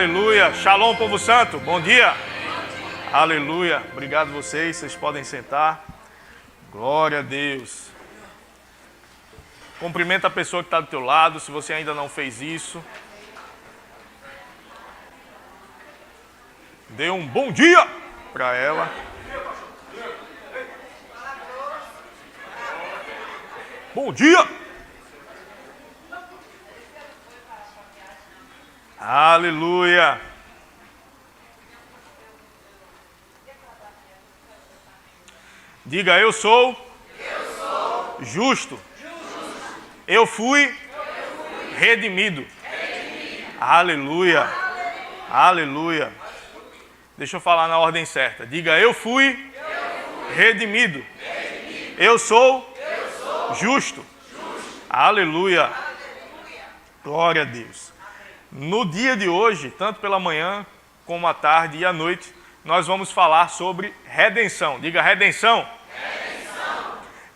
Aleluia, shalom povo santo, bom dia. Aleluia, obrigado vocês podem sentar. Glória a Deus. Cumprimenta a pessoa que está do teu lado, se você ainda não fez isso. Dê um bom dia para ela. Bom dia. Aleluia. Diga, eu sou justo. Eu fui redimido. Aleluia. Aleluia. Deixa eu falar na ordem certa. Diga, eu fui redimido. Eu sou justo. Aleluia. Glória a Deus. No dia de hoje, tanto pela manhã como à tarde e à noite, nós vamos falar sobre redenção. Diga redenção.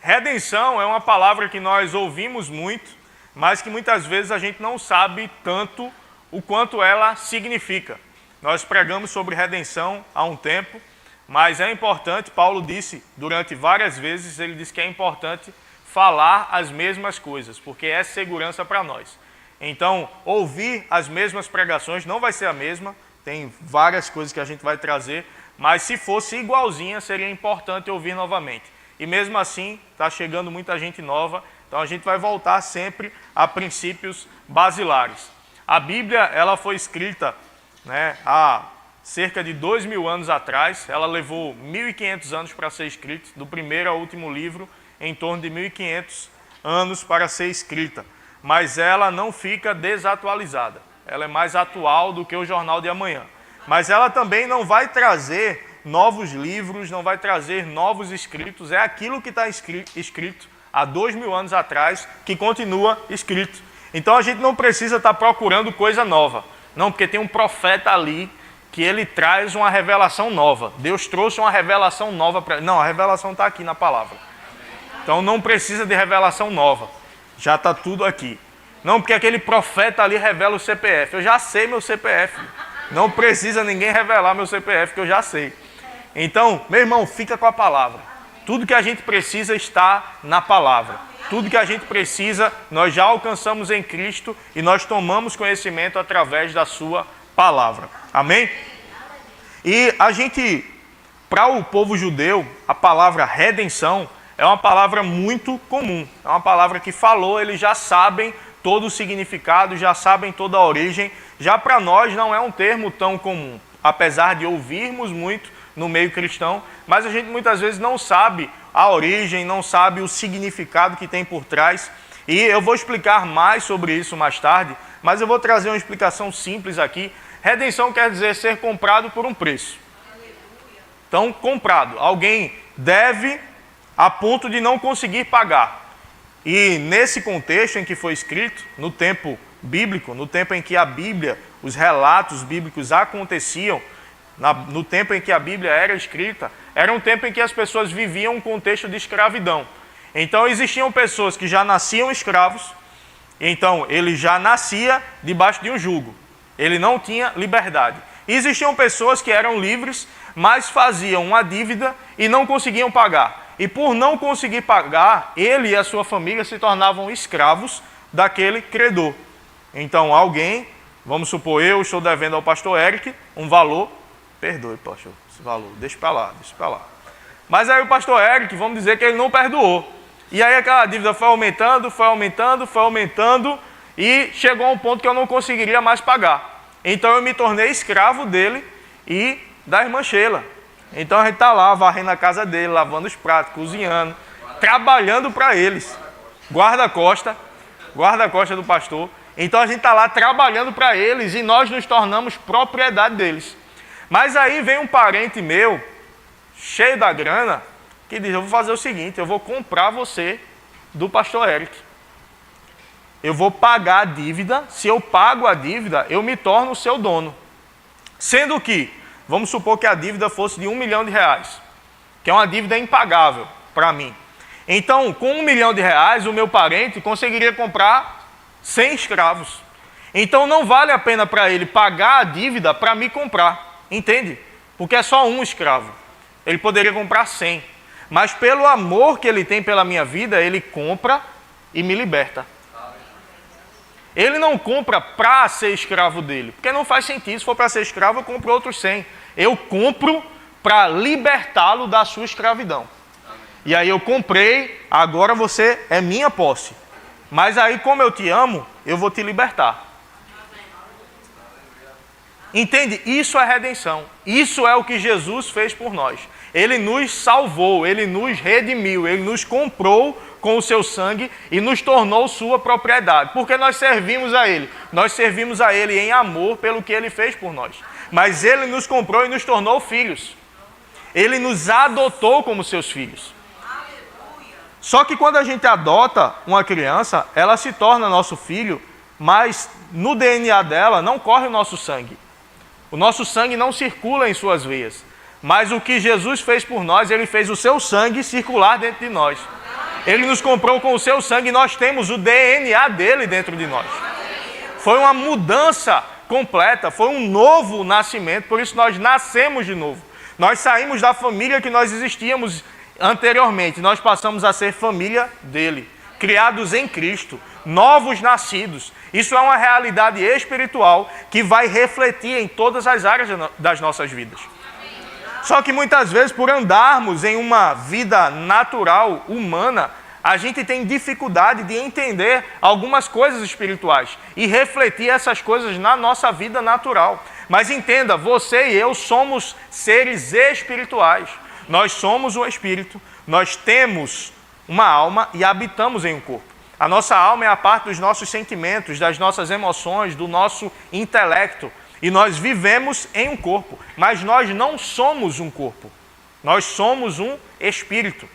Redenção é uma palavra que nós ouvimos muito, mas que muitas vezes a gente não sabe tanto o quanto ela significa. Nós pregamos sobre redenção há um tempo, mas é importante, Paulo disse durante várias vezes, ele disse que é importante falar as mesmas coisas, porque é segurança para nós. Então, ouvir as mesmas pregações não vai ser a mesma, tem várias coisas que a gente vai trazer, mas se fosse igualzinha, seria importante ouvir novamente. E mesmo assim, está chegando muita gente nova, então a gente vai voltar sempre a princípios basilares. A Bíblia, ela foi escrita, há cerca de 2.000 anos atrás, ela levou 1.500 anos para ser escrita, do primeiro ao último livro, em torno de 1.500 anos para ser escrita. Mas ela não fica desatualizada. Ela é mais atual do que o Jornal de Amanhã. Mas ela também não vai trazer novos livros, não vai trazer novos escritos. É aquilo que está escrito há 2.000 anos atrás que continua escrito. Então a gente não precisa estar procurando coisa nova. Não, porque tem um profeta ali que ele traz uma revelação nova. Deus trouxe uma revelação nova para... Não, a revelação está aqui na palavra. Então não precisa de revelação nova. Já está tudo aqui. Não, porque aquele profeta ali revela o CPF. Eu já sei meu CPF. Não precisa ninguém revelar meu CPF, que eu já sei. Então, meu irmão, fica com a palavra. Tudo que a gente precisa está na palavra. Tudo que a gente precisa, nós já alcançamos em Cristo e nós tomamos conhecimento através da sua palavra. Amém? E a gente, para o povo judeu, a palavra redenção é uma palavra muito comum. É uma palavra que falou, eles já sabem todo o significado, já sabem toda a origem. Já para nós não é um termo tão comum, apesar de ouvirmos muito no meio cristão, mas a gente muitas vezes não sabe a origem, não sabe o significado que tem por trás. E eu vou explicar mais sobre isso mais tarde, mas eu vou trazer uma explicação simples aqui. Redenção quer dizer ser comprado por um preço. Então, comprado. Alguém deve a ponto de não conseguir pagar. E nesse contexto em que foi escrito, no tempo bíblico, no tempo em que a Bíblia, os relatos bíblicos aconteciam, no tempo em que a Bíblia era escrita, era um tempo em que as pessoas viviam um contexto de escravidão. Então existiam pessoas que já nasciam escravos, então ele já nascia debaixo de um jugo, ele não tinha liberdade. E existiam pessoas que eram livres, mas faziam uma dívida e não conseguiam pagar. E por não conseguir pagar, ele e a sua família se tornavam escravos daquele credor. Então alguém, vamos supor, eu estou devendo ao pastor Eric um valor, perdoe, pastor, esse valor, deixa para lá. Mas aí o pastor Eric, vamos dizer que ele não perdoou. E aí aquela dívida foi aumentando, e chegou a um ponto que eu não conseguiria mais pagar. Então eu me tornei escravo dele e da irmã Sheila. Então a gente está lá, varrendo a casa dele, lavando os pratos, cozinhando, trabalhando para eles. Guarda-costa do pastor. Então a gente está lá trabalhando para eles e nós nos tornamos propriedade deles. Mas aí vem um parente meu, cheio da grana, que diz, eu vou fazer o seguinte, eu vou comprar você do pastor Eric. Eu vou pagar a dívida, se eu pago a dívida, eu me torno o seu dono. Sendo que, vamos supor que a dívida fosse de R$1 milhão, que é uma dívida impagável para mim. Então, com R$1 milhão, o meu parente conseguiria comprar 100 escravos. Então não vale a pena para ele pagar a dívida para me comprar, entende? Porque é só um escravo. Ele poderia comprar 100. Mas pelo amor que ele tem pela minha vida, ele compra e me liberta. Ele não compra para ser escravo dele, porque não faz sentido. Se for para ser escravo, eu compro outros 100. Eu compro para libertá-lo da sua escravidão. E aí eu comprei, agora você é minha posse. Mas aí, como eu te amo, eu vou te libertar. Entende? Isso é redenção. Isso é o que Jesus fez por nós. Ele nos salvou, ele nos redimiu, ele nos comprou com o seu sangue e nos tornou sua propriedade. Porque nós servimos a ele. Nós servimos a ele em amor pelo que ele fez por nós. Mas ele nos comprou e nos tornou filhos. Ele nos adotou como seus filhos. Só que quando a gente adota uma criança, ela se torna nosso filho, mas no DNA dela não corre o nosso sangue. O nosso sangue não circula em suas veias. Mas o que Jesus fez por nós, ele fez o seu sangue circular dentro de nós. Ele nos comprou com o seu sangue e nós temos o DNA dele dentro de nós. Foi uma mudança completa, foi um novo nascimento, por isso nós nascemos de novo. Nós saímos da família que nós existíamos anteriormente, nós passamos a ser família dele, criados em Cristo, novos nascidos. Isso é uma realidade espiritual que vai refletir em todas as áreas das nossas vidas. Só que muitas vezes, por andarmos em uma vida natural, humana, a gente tem dificuldade de entender algumas coisas espirituais e refletir essas coisas na nossa vida natural. Mas entenda, você e eu somos seres espirituais. Nós somos um espírito, nós temos uma alma e habitamos em um corpo. A nossa alma é a parte dos nossos sentimentos, das nossas emoções, do nosso intelecto. E nós vivemos em um corpo, mas nós não somos um corpo. Nós somos um espírito.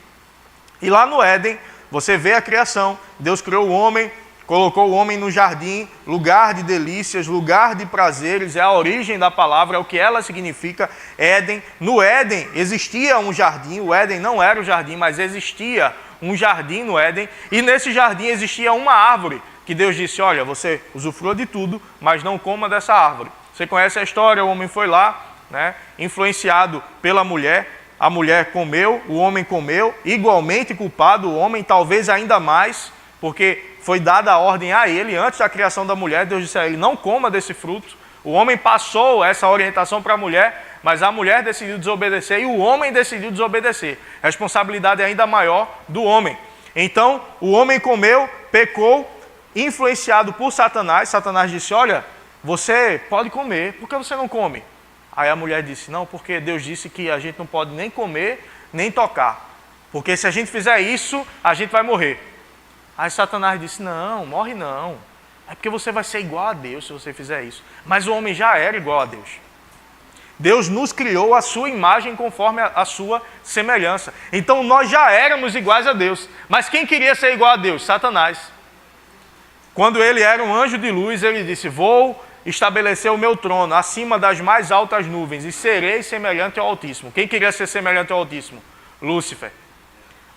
E lá no Éden, você vê a criação. Deus criou o homem, colocou o homem no jardim, lugar de delícias, lugar de prazeres. É a origem da palavra, é o que ela significa, Éden. No Éden existia um jardim. O Éden não era o jardim, mas existia um jardim no Éden. E nesse jardim existia uma árvore, que Deus disse, olha, você usufrua de tudo, mas não coma dessa árvore. Você conhece a história, o homem foi lá, né, influenciado pela mulher, a mulher comeu, o homem comeu, igualmente culpado, o homem talvez ainda mais, porque foi dada a ordem a ele, antes da criação da mulher, Deus disse a ele, não coma desse fruto. O homem passou essa orientação para a mulher, mas a mulher decidiu desobedecer e o homem decidiu desobedecer. A responsabilidade é ainda maior do homem. Então, o homem comeu, pecou, influenciado por Satanás. Satanás disse, olha, você pode comer, por que você não come? Aí a mulher disse, não, porque Deus disse que a gente não pode nem comer, nem tocar. Porque se a gente fizer isso, a gente vai morrer. Aí Satanás disse, não, morre não. É porque você vai ser igual a Deus se você fizer isso. Mas o homem já era igual a Deus. Deus nos criou a sua imagem conforme a sua semelhança. Então nós já éramos iguais a Deus. Mas quem queria ser igual a Deus? Satanás. Quando ele era um anjo de luz, ele disse, vou estabelecer o meu trono acima das mais altas nuvens e serei semelhante ao Altíssimo. Quem queria ser semelhante ao Altíssimo? Lúcifer.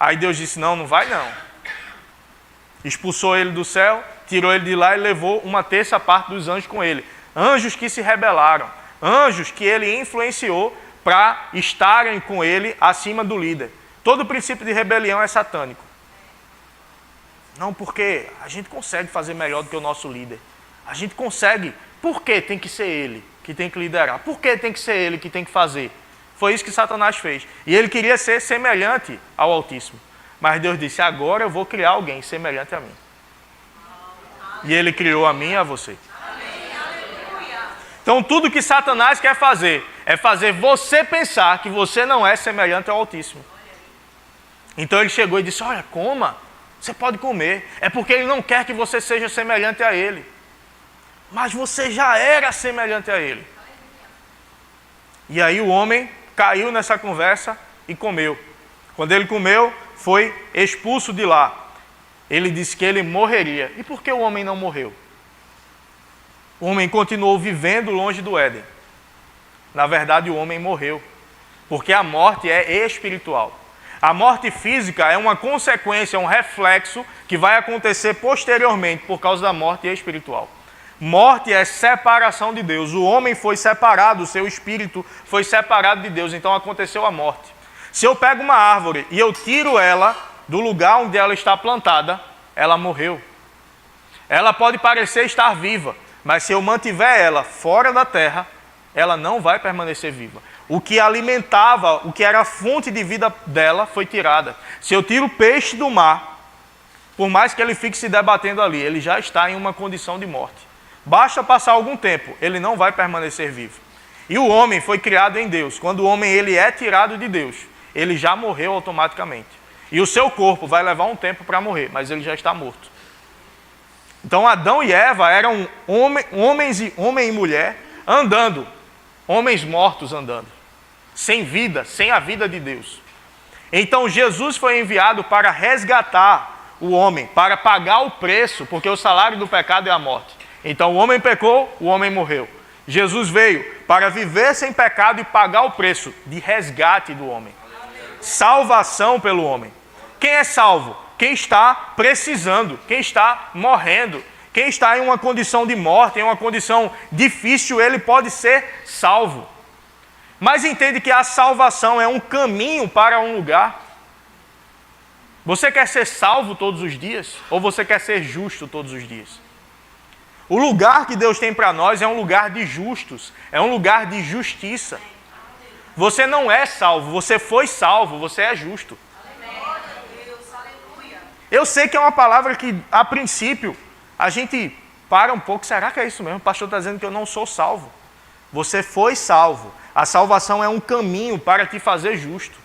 Aí Deus disse, não, não vai não. Expulsou ele do céu, tirou ele de lá e levou uma terça parte dos anjos com ele. Anjos que se rebelaram, anjos que ele influenciou para estarem com ele acima do líder. Todo princípio de rebelião é satânico. Não, porque a gente consegue fazer melhor do que o nosso líder. A gente consegue. Por que tem que ser ele que tem que liderar? Por que tem que ser ele que tem que fazer? Foi isso que Satanás fez. E ele queria ser semelhante ao Altíssimo. Mas Deus disse, agora eu vou criar alguém semelhante a mim. E ele criou a mim e a você. Então tudo que Satanás quer fazer é fazer você pensar que você não é semelhante ao Altíssimo. Então ele chegou e disse, olha, coma, você pode comer. É porque ele não quer que você seja semelhante a ele. Mas você já era semelhante a ele. E aí o homem caiu nessa conversa e comeu. Quando ele comeu, foi expulso de lá. Ele disse que ele morreria. E por que o homem não morreu? O homem continuou vivendo longe do Éden. Na verdade, o homem morreu. Porque a morte é espiritual. A morte física é uma consequência, um reflexo que vai acontecer posteriormente por causa da morte espiritual. Morte é separação de Deus. O homem foi separado, o seu espírito foi separado de Deus, então aconteceu a morte. Se eu pego uma árvore e eu tiro ela do lugar onde ela está plantada, ela morreu. Ela pode parecer estar viva, mas se eu mantiver ela fora da terra, ela não vai permanecer viva. O que alimentava, o que era a fonte de vida dela foi tirada. Se eu tiro o peixe do mar, por mais que ele fique se debatendo ali, ele já está em uma condição de morte. Basta passar algum tempo, ele não vai permanecer vivo. E o homem foi criado em Deus. Quando o homem ele é tirado de Deus, ele já morreu automaticamente. E o seu corpo vai levar um tempo para morrer, mas ele já está morto. Então Adão e Eva eram homem e mulher andando, homens mortos andando, sem vida, sem a vida de Deus. Então Jesus foi enviado para resgatar o homem, para pagar o preço, porque o salário do pecado é a morte. Então o homem pecou, o homem morreu. Jesus veio para viver sem pecado e pagar o preço de resgate do homem. Salvação pelo homem. Quem é salvo? Quem está precisando, quem está morrendo, quem está em uma condição de morte, em uma condição difícil, ele pode ser salvo. Mas entende que a salvação é um caminho para um lugar. Você quer ser salvo todos os dias? Ou você quer ser justo todos os dias? O lugar que Deus tem para nós é um lugar de justos, é um lugar de justiça. Você não é salvo, você foi salvo, você é justo. Eu sei que é uma palavra que, a princípio, a gente para um pouco. Será que é isso mesmo? O pastor está dizendo que eu não sou salvo. Você foi salvo. A salvação é um caminho para te fazer justo.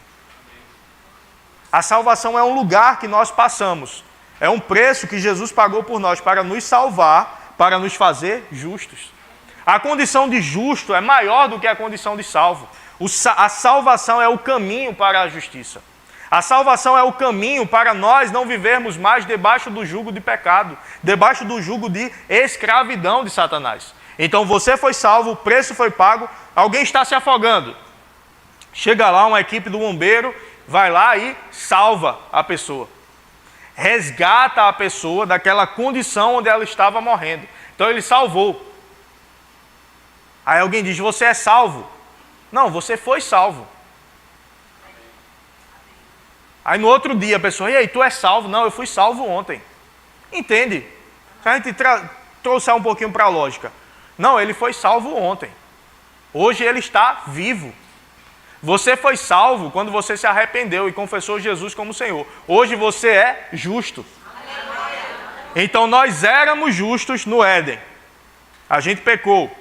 A salvação é um lugar que nós passamos. É um preço que Jesus pagou por nós para nos salvar, para nos fazer justos. A condição de justo é maior do que a condição de salvo. A salvação é o caminho para a justiça. A salvação é o caminho para nós não vivermos mais debaixo do jugo de pecado, debaixo do jugo de escravidão de Satanás. Então você foi salvo, o preço foi pago, alguém está se afogando. Chega lá uma equipe do bombeiro, vai lá e salva a pessoa. Resgata a pessoa daquela condição onde ela estava morrendo. Então ele salvou. Aí alguém diz, você é salvo. Não, você foi salvo. Aí no outro dia a pessoa, e aí, tu é salvo? Não, eu fui salvo ontem. Entende? Se a gente trouxer um pouquinho para a lógica. Não, ele foi salvo ontem. Hoje ele está vivo. Você foi salvo quando você se arrependeu e confessou Jesus como Senhor. Hoje você é justo. Então nós éramos justos no Éden. A gente pecou.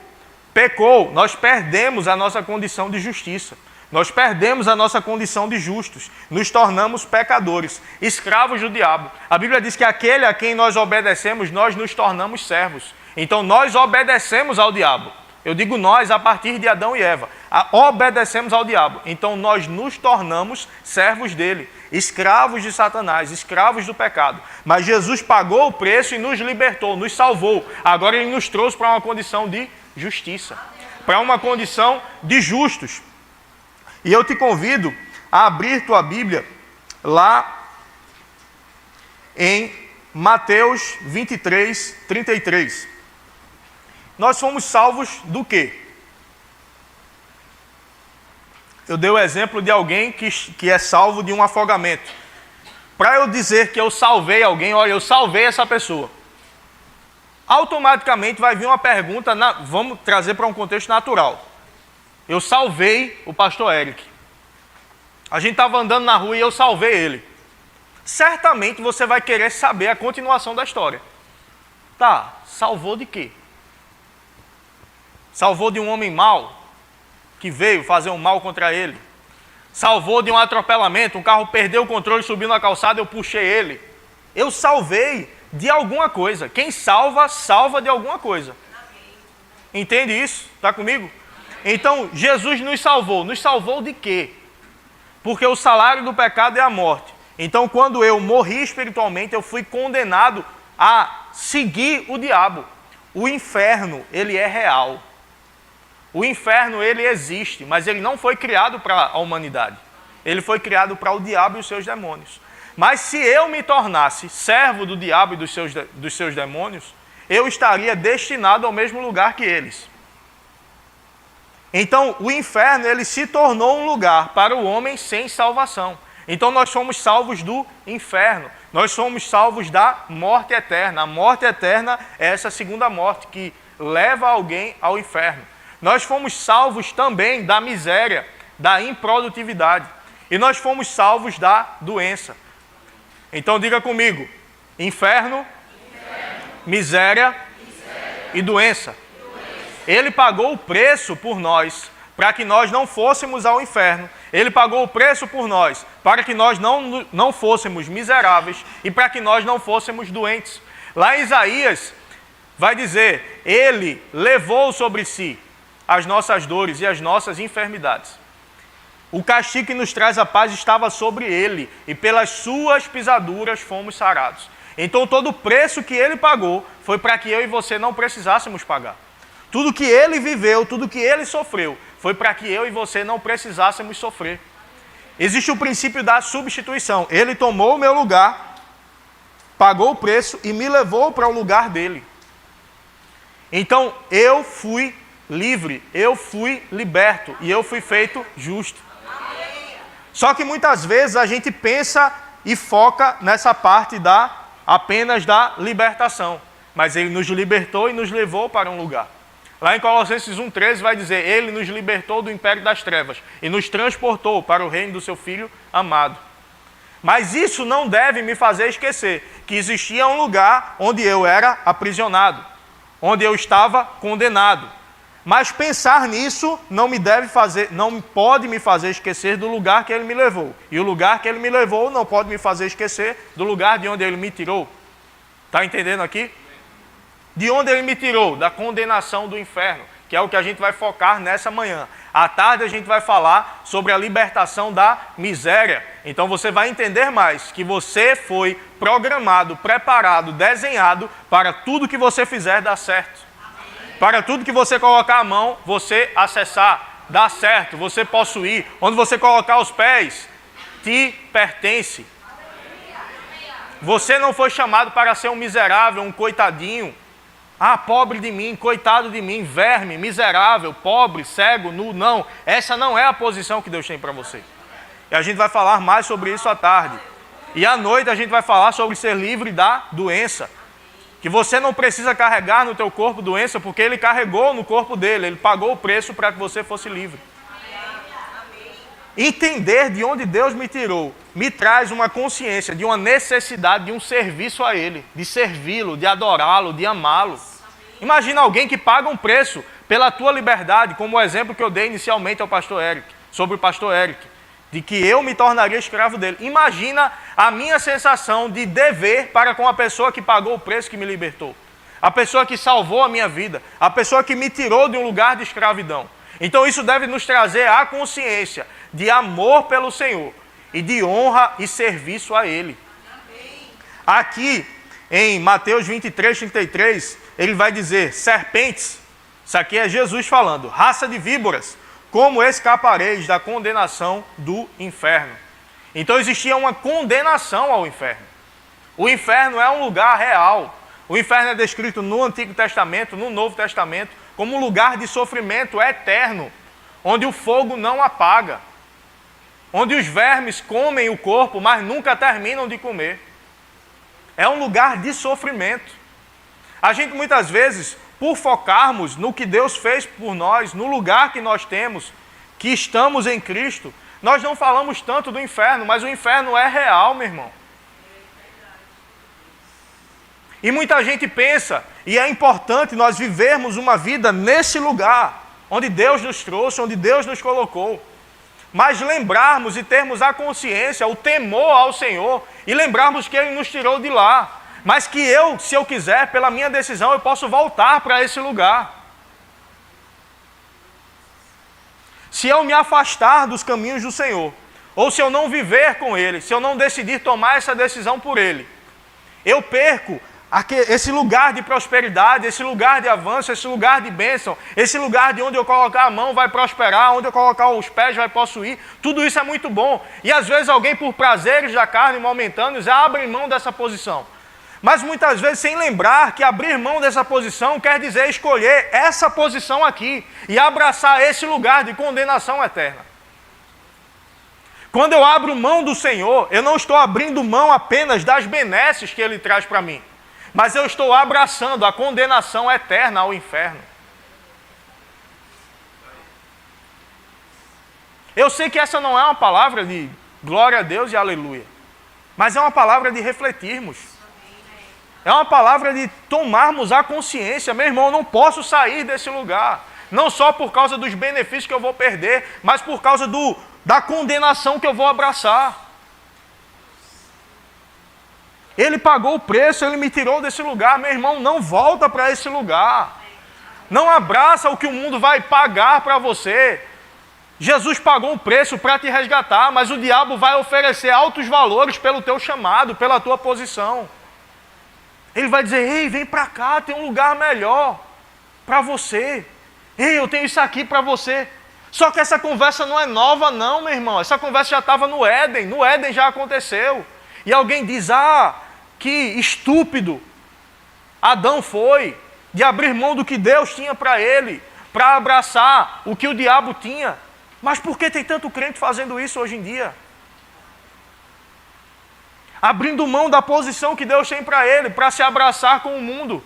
Pecou, nós perdemos a nossa condição de justiça. Nós perdemos a nossa condição de justos, nos tornamos pecadores, escravos do diabo. A Bíblia diz que aquele a quem nós obedecemos, nós nos tornamos servos. Então nós obedecemos ao diabo. Eu digo nós a partir de Adão e Eva. Obedecemos ao diabo. Então nós nos tornamos servos dele, escravos de Satanás, escravos do pecado. Mas Jesus pagou o preço e nos libertou, nos salvou. Agora ele nos trouxe para uma condição de justiça, para uma condição de justos. E eu te convido a abrir tua Bíblia lá em Mateus 23, 33. Nós fomos salvos do quê? Eu dei o exemplo de alguém que é salvo de um afogamento. Para eu dizer que eu salvei alguém, olha, eu salvei essa pessoa. Automaticamente vai vir uma pergunta, vamos trazer para um contexto natural. Eu salvei o pastor Eric. A gente estava andando na rua e eu salvei ele. Certamente você vai querer saber a continuação da história. Tá, salvou de quê? Salvou de um homem mau, que veio fazer um mal contra ele. Salvou de um atropelamento, um carro perdeu o controle, subiu na calçada, eu puxei ele. Eu salvei de alguma coisa. Quem salva, salva de alguma coisa. Entende isso? Está comigo? Então, Jesus nos salvou. Nos salvou de quê? Porque o salário do pecado é a morte. Então, quando eu morri espiritualmente, eu fui condenado a seguir o diabo. O inferno, ele é real. O inferno, ele existe, mas ele não foi criado para a humanidade. Ele foi criado para o diabo e os seus demônios. Mas se eu me tornasse servo do diabo e dos seus demônios, eu estaria destinado ao mesmo lugar que eles. Então, o inferno, ele se tornou um lugar para o homem sem salvação. Então, nós somos salvos do inferno. Nós somos salvos da morte eterna. A morte eterna é essa segunda morte que leva alguém ao inferno. Nós fomos salvos também da miséria, da improdutividade. E nós fomos salvos da doença. Então, diga comigo: inferno, miséria e doença. Ele pagou o preço por nós, para que nós não fôssemos ao inferno. Ele pagou o preço por nós, para que nós não fôssemos miseráveis e para que nós não fôssemos doentes. Lá em Isaías, vai dizer: Ele levou sobre si as nossas dores e as nossas enfermidades. O castigo que nos traz a paz estava sobre Ele, e pelas suas pisaduras fomos sarados. Então todo o preço que Ele pagou foi para que eu e você não precisássemos pagar. Tudo que Ele viveu, tudo que Ele sofreu, foi para que eu e você não precisássemos sofrer. Existe o princípio da substituição. Ele tomou o meu lugar, pagou o preço e me levou para o lugar dele. Então eu fui livre, eu fui liberto e eu fui feito justo. Só que muitas vezes a gente pensa e foca nessa parte apenas da libertação. Mas Ele nos libertou e nos levou para um lugar. Lá em Colossenses 1,13 vai dizer: Ele nos libertou do império das trevas e nos transportou para o reino do seu Filho amado. Mas isso não deve me fazer esquecer que existia um lugar onde eu era aprisionado, onde eu estava condenado. Mas pensar nisso não pode me fazer esquecer do lugar que Ele me levou. E o lugar que Ele me levou não pode me fazer esquecer do lugar de onde Ele me tirou. Está entendendo aqui? De onde Ele me tirou? Da condenação do inferno, que é o que a gente vai focar nessa manhã. À tarde a gente vai falar sobre a libertação da miséria. Então você vai entender mais que você foi programado, preparado, desenhado para tudo que você fizer dar certo. Amém. Para tudo que você colocar a mão, você acessar, dar certo, você possuir. Onde você colocar os pés, te pertence. Você não foi chamado para ser um miserável, um coitadinho. Ah, pobre de mim, coitado de mim, verme, miserável, pobre, cego, nu. Não, essa não é a posição que Deus tem para você. E a gente vai falar mais sobre isso à tarde. E à noite a gente vai falar sobre ser livre da doença. Que você não precisa carregar no teu corpo doença, porque Ele carregou no corpo dele. Ele pagou o preço para que você fosse livre. Entender de onde Deus me tirou me traz uma consciência de uma necessidade de um serviço a Ele, de servi-lo, de adorá-lo, de amá-lo. Imagina alguém que paga um preço pela tua liberdade, como o exemplo que eu dei inicialmente ao pastor Eric, sobre o pastor Eric, de que eu me tornaria escravo dele. Imagina a minha sensação de dever para com a pessoa que pagou o preço que me libertou, a pessoa que salvou a minha vida, a pessoa que me tirou de um lugar de escravidão. Então isso deve nos trazer a consciência de amor pelo Senhor e de honra e serviço a Ele. Aqui em Mateus 23:33, ele vai dizer: serpentes, isso aqui é Jesus falando, raça de víboras, como escapareis da condenação do inferno? Então existia uma condenação ao inferno. O inferno é um lugar real. O inferno é descrito no Antigo Testamento, no Novo Testamento, como um lugar de sofrimento eterno, onde o fogo não apaga, onde os vermes comem o corpo, mas nunca terminam de comer. É um lugar de sofrimento. A gente muitas vezes, por focarmos no que Deus fez por nós, no lugar que nós temos, que estamos em Cristo, nós não falamos tanto do inferno, mas o inferno é real, meu irmão. E muita gente pensa, e é importante nós vivermos uma vida nesse lugar, onde Deus nos trouxe, onde Deus nos colocou. Mas lembrarmos e termos a consciência, o temor ao Senhor, e lembrarmos que Ele nos tirou de lá. Mas que eu, se eu quiser, pela minha decisão, eu posso voltar para esse lugar. Se eu me afastar dos caminhos do Senhor, ou se eu não viver com Ele, se eu não decidir tomar essa decisão por Ele, eu perco esse lugar de prosperidade, esse lugar de avanço, esse lugar de bênção, esse lugar de onde eu colocar a mão vai prosperar, onde eu colocar os pés vai possuir. Tudo isso é muito bom. E às vezes alguém, por prazeres da carne momentâneos, abre mão dessa posição. Mas muitas vezes sem lembrar que abrir mão dessa posição quer dizer escolher essa posição aqui e abraçar esse lugar de condenação eterna. Quando eu abro mão do Senhor, eu não estou abrindo mão apenas das benesses que Ele traz para mim, mas eu estou abraçando a condenação eterna ao inferno. Eu sei que essa não é uma palavra de glória a Deus e aleluia, mas é uma palavra de refletirmos. É uma palavra de tomarmos a consciência. Meu irmão, eu não posso sair desse lugar. Não só por causa dos benefícios que eu vou perder, mas por causa da condenação que eu vou abraçar. Ele pagou o preço, Ele me tirou desse lugar. Meu irmão, não volta para esse lugar. Não abraça o que o mundo vai pagar para você. Jesus pagou um preço para te resgatar, mas o diabo vai oferecer altos valores pelo teu chamado, pela tua posição. Ele vai dizer, ei, vem para cá, tem um lugar melhor para você. Ei, eu tenho isso aqui para você. Só que essa conversa não é nova não, meu irmão. Essa conversa já estava no Éden já aconteceu. E alguém diz, que estúpido Adão foi de abrir mão do que Deus tinha para ele, para abraçar o que o diabo tinha. Mas por que tem tanto crente fazendo isso hoje em dia? Abrindo mão da posição que Deus tem para ele, para se abraçar com o mundo.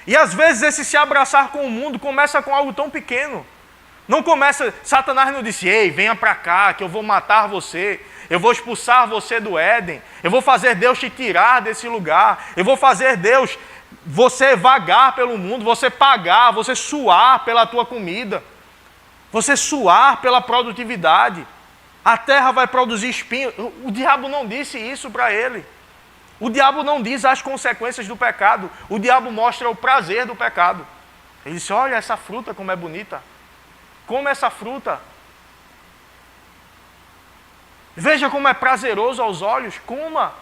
E às vezes esse se abraçar com o mundo começa com algo tão pequeno. Não começa, Satanás não disse, ei, venha para cá que eu vou matar você, eu vou expulsar você do Éden, eu vou fazer Deus te tirar desse lugar, eu vou fazer Deus, você vagar pelo mundo, você pagar, você suar pela tua comida, você suar pela produtividade. A terra vai produzir espinhos. O diabo não disse isso para ele. O diabo não diz as consequências do pecado. O diabo mostra o prazer do pecado. Ele disse, olha essa fruta como é bonita. Come essa fruta. Veja como é prazeroso aos olhos. Coma.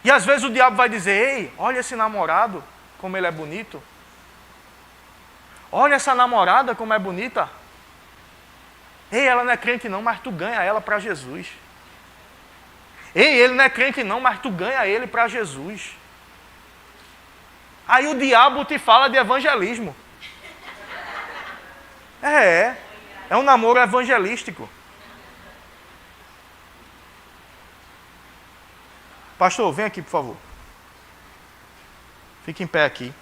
E às vezes o diabo vai dizer, ei, olha esse namorado como ele é bonito. Olha essa namorada como é bonita. Ei, ela não é crente não, mas tu ganha ela para Jesus. Ei, ele não é crente não, mas tu ganha ele para Jesus. Aí o diabo te fala de evangelismo. É um namoro evangelístico. Pastor, vem aqui, por favor. Fique em pé aqui.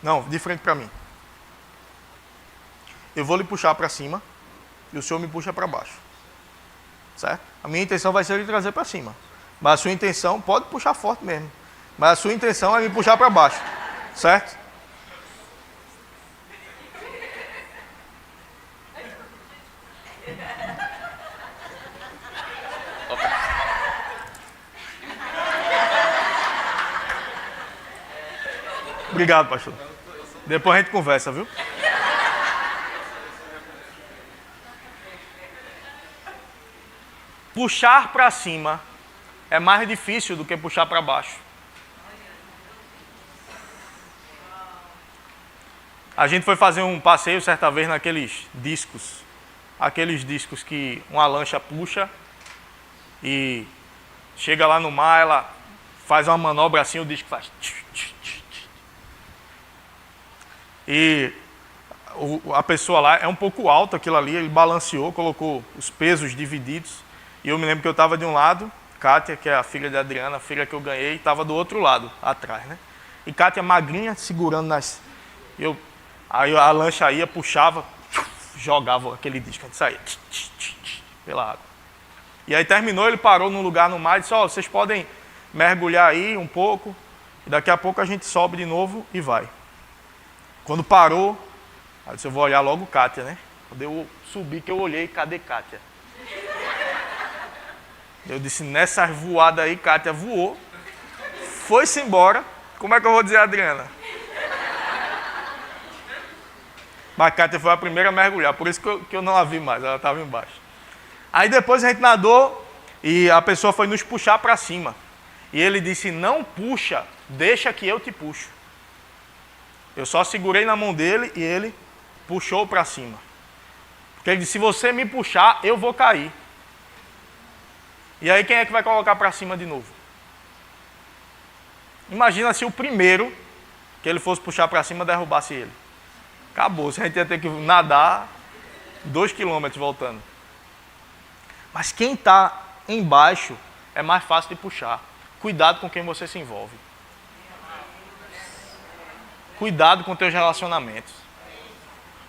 Não, de frente para mim. Eu vou lhe puxar para cima e o senhor me puxa para baixo. Certo? A minha intenção vai ser lhe trazer para cima. Mas a sua intenção, pode puxar forte mesmo. Mas a sua intenção é me puxar para baixo. Certo? Obrigado, pastor. Depois a gente conversa, viu? Puxar para cima é mais difícil do que puxar para baixo. A gente foi fazer um passeio certa vez naqueles discos. Aqueles discos que uma lancha puxa e chega lá no mar, ela faz uma manobra assim, o disco faz... E a pessoa lá é um pouco alta, aquilo ali, ele balanceou, colocou os pesos divididos. E eu me lembro que eu estava de um lado, Kátia, que é a filha de Adriana, a filha que eu ganhei, estava do outro lado, atrás, né? E Kátia magrinha, segurando nas... Aí a lancha ia, puxava, jogava aquele disco, a gente saía pela água. E aí terminou, ele parou num lugar no mar e disse, vocês podem mergulhar aí um pouco, e daqui a pouco a gente sobe de novo e vai. Quando parou, eu disse, eu vou olhar logo Kátia, né? Quando eu subi, que eu olhei, cadê Kátia? Eu disse, nessa voada aí, Kátia voou, foi-se embora. Como é que eu vou dizer a Adriana? Mas Kátia foi a primeira a mergulhar, por isso que eu não a vi mais, ela estava embaixo. Aí depois a gente nadou e a pessoa foi nos puxar para cima. E ele disse, não puxa, deixa que eu te puxo. Eu só segurei na mão dele e ele puxou para cima. Porque ele disse, se você me puxar, eu vou cair. E aí quem é que vai colocar para cima de novo? Imagina se o primeiro que ele fosse puxar para cima derrubasse ele. Acabou, a gente ia ter que nadar 2 quilômetros voltando. Mas quem está embaixo é mais fácil de puxar. Cuidado com quem você se envolve. Cuidado com teus relacionamentos.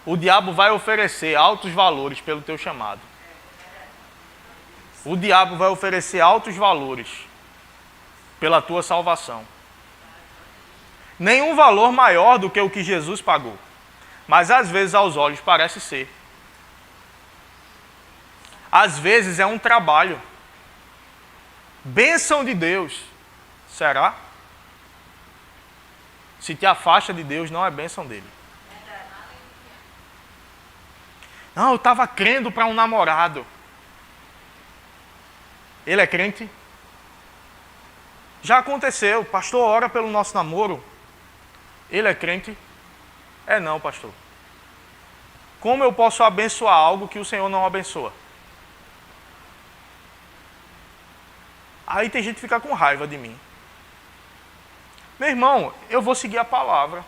O diabo vai oferecer altos valores pelo teu chamado. O diabo vai oferecer altos valores pela tua salvação. Nenhum valor maior do que o que Jesus pagou. Mas às vezes aos olhos parece ser. Às vezes é um trabalho. Bênção de Deus. Será? Se te afasta de Deus, não é bênção dele. Não, eu estava crendo para um namorado. Ele é crente? Já aconteceu. Pastor, ora pelo nosso namoro. Ele é crente? É não, pastor. Como eu posso abençoar algo que o Senhor não abençoa? Aí tem gente que fica com raiva de mim. Meu irmão, eu vou seguir a palavra.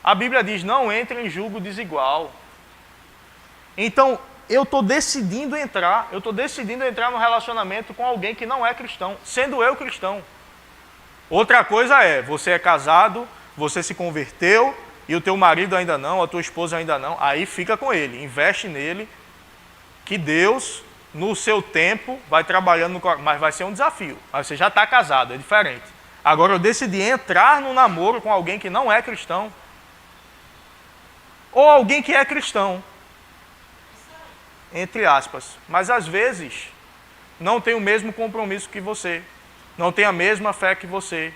A Bíblia diz, não entre em julgo desigual. Então, eu estou decidindo entrar no relacionamento com alguém que não é cristão, sendo eu cristão. Outra coisa é, você é casado, você se converteu, e o teu marido ainda não, a tua esposa ainda não, aí fica com ele, investe nele, que Deus, no seu tempo, vai trabalhando, mas vai ser um desafio. Mas você já está casado, é diferente. Agora eu decidi entrar no namoro com alguém que não é cristão, ou alguém que é cristão, entre aspas, mas às vezes não tem o mesmo compromisso que você, não tem a mesma fé que você,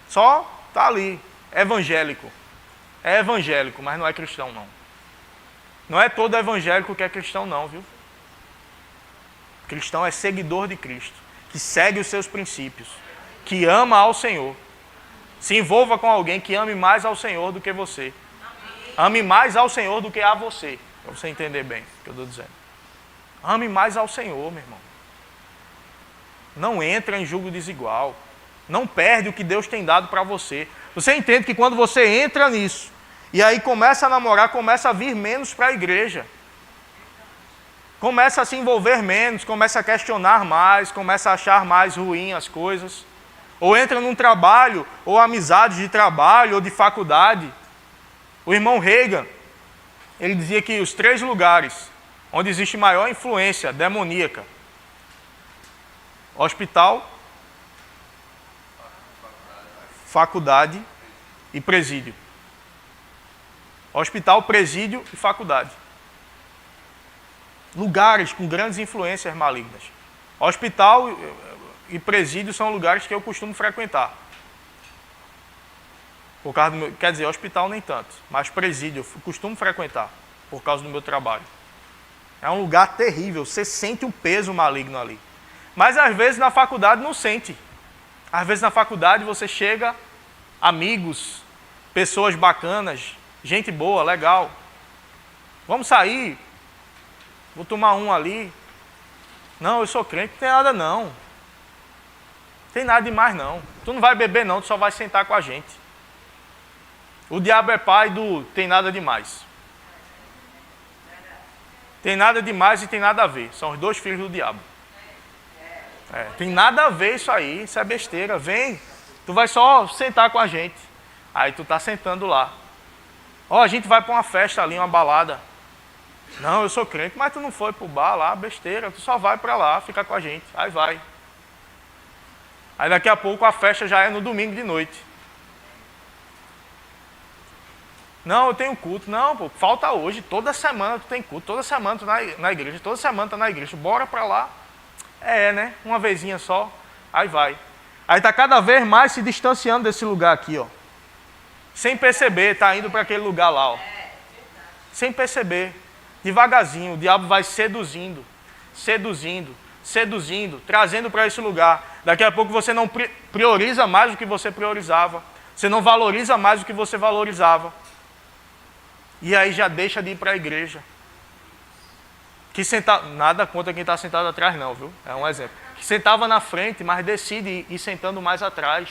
só está ali, evangélico. É evangélico, mas não é cristão não. Não é todo evangélico que é cristão não, viu? Cristão é seguidor de Cristo, que segue os seus princípios, que ama ao Senhor. Se envolva com alguém que ame mais ao Senhor do que você. Ame mais ao Senhor do que a você. Para você entender bem o que eu estou dizendo. Ame mais ao Senhor, meu irmão. Não entra em julgo desigual. Não perde o que Deus tem dado para você. Você entende que quando você entra nisso, e aí começa a namorar, começa a vir menos para a igreja. Começa a se envolver menos, começa a questionar mais, começa a achar mais ruim as coisas. Ou entra num trabalho, ou amizade de trabalho, ou de faculdade. O irmão Reagan, ele dizia que os 3 lugares onde existe maior influência demoníaca: hospital, faculdade e presídio. Hospital, presídio e faculdade. Lugares com grandes influências malignas. Hospital e presídio são lugares que eu costumo frequentar. Por causa do meu, quer dizer, hospital nem tanto, mas presídio eu costumo frequentar por causa do meu trabalho. É um lugar terrível, você sente um peso maligno ali. Mas às vezes na faculdade não sente. Às vezes na faculdade você chega, amigos, pessoas bacanas, gente boa, legal. Vamos sair, vou tomar um ali. Não, eu sou crente, não tem nada não. Não tem nada demais não. Tu não vai beber não, tu só vai sentar com a gente. O diabo é pai do tem nada demais. Tem nada demais e tem nada a ver. São os 2 filhos do diabo. Tem nada a ver isso aí, isso é besteira. Vem, tu vai só sentar com a gente. Aí tu tá sentando lá. Ó, a gente vai para uma festa ali, uma balada. Não, eu sou crente, mas tu não foi pro bar lá, besteira. Tu só vai para lá, fica com a gente. Aí vai. Aí daqui a pouco a festa já é no domingo de noite. Não, eu tenho culto. Não, pô, falta hoje. Toda semana tu tem culto. Toda semana tu na igreja. Toda semana tu na igreja. Bora pra lá. Né? Uma vezinha só. Aí vai. Aí tá cada vez mais se distanciando desse lugar aqui, ó. Sem perceber, tá indo para aquele lugar lá, ó. Sem perceber. Devagarzinho, o diabo vai seduzindo, trazendo para esse lugar. Daqui a pouco você não prioriza mais o que você priorizava. Você não valoriza mais o que você valorizava. E aí já deixa de ir para a igreja. Nada contra quem está sentado atrás não, viu? É um exemplo. Que sentava na frente, mas decide ir sentando mais atrás.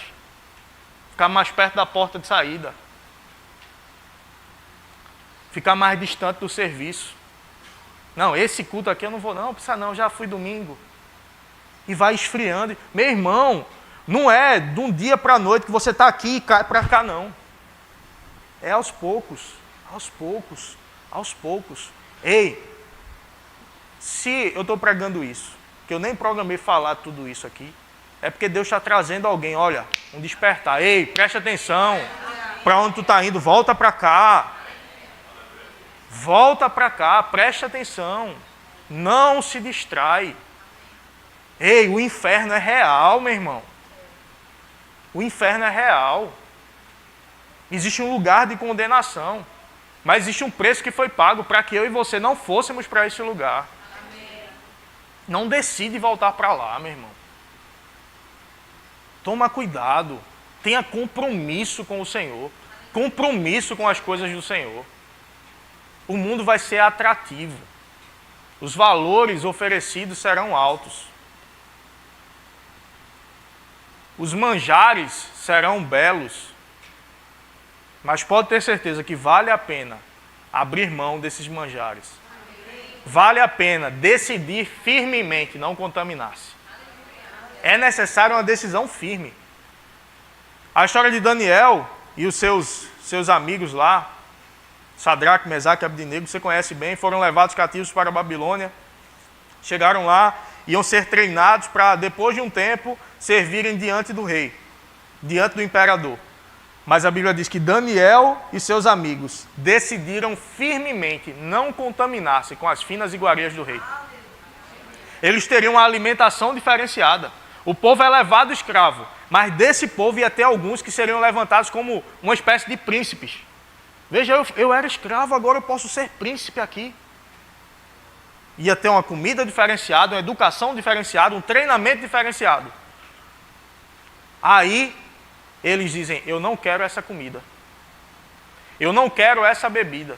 Ficar mais perto da porta de saída. Ficar mais distante do serviço. Não, esse culto aqui eu não vou não, precisa não, já fui domingo. E vai esfriando. Meu irmão, não é de um dia para a noite que você está aqui e cai para cá, não. É aos poucos, aos poucos, aos poucos. Ei, se eu estou pregando isso, que eu nem programei falar tudo isso aqui, é porque Deus está trazendo alguém, olha, um despertar. Ei, preste atenção, para onde tu está indo, volta para cá. Volta para cá, preste atenção. Não se distrai. Ei, o inferno é real, meu irmão. O inferno é real. Existe um lugar de condenação. Mas existe um preço que foi pago para que eu e você não fôssemos para esse lugar. Não decide voltar para lá, meu irmão. Toma cuidado. Tenha compromisso com o Senhor. Compromisso com as coisas do Senhor. O mundo vai ser atrativo. Os valores oferecidos serão altos. Os manjares serão belos. Mas pode ter certeza que vale a pena abrir mão desses manjares. Vale a pena decidir firmemente não contaminar-se. É necessário uma decisão firme. A história de Daniel e os seus amigos lá, Sadraque, Mesaque e Abdenego, você conhece bem, foram levados cativos para a Babilônia. Chegaram lá, iam ser treinados para, depois de um tempo, servirem diante do rei, diante do imperador. Mas a Bíblia diz que Daniel e seus amigos decidiram firmemente não contaminar-se com as finas iguarias do rei. Eles teriam uma alimentação diferenciada. O povo é levado escravo, mas desse povo ia ter alguns que seriam levantados como uma espécie de príncipes. Veja, eu era escravo, agora eu posso ser príncipe aqui. Ia ter uma comida diferenciada, uma educação diferenciada, um treinamento diferenciado. Aí, eles dizem, eu não quero essa comida. Eu não quero essa bebida.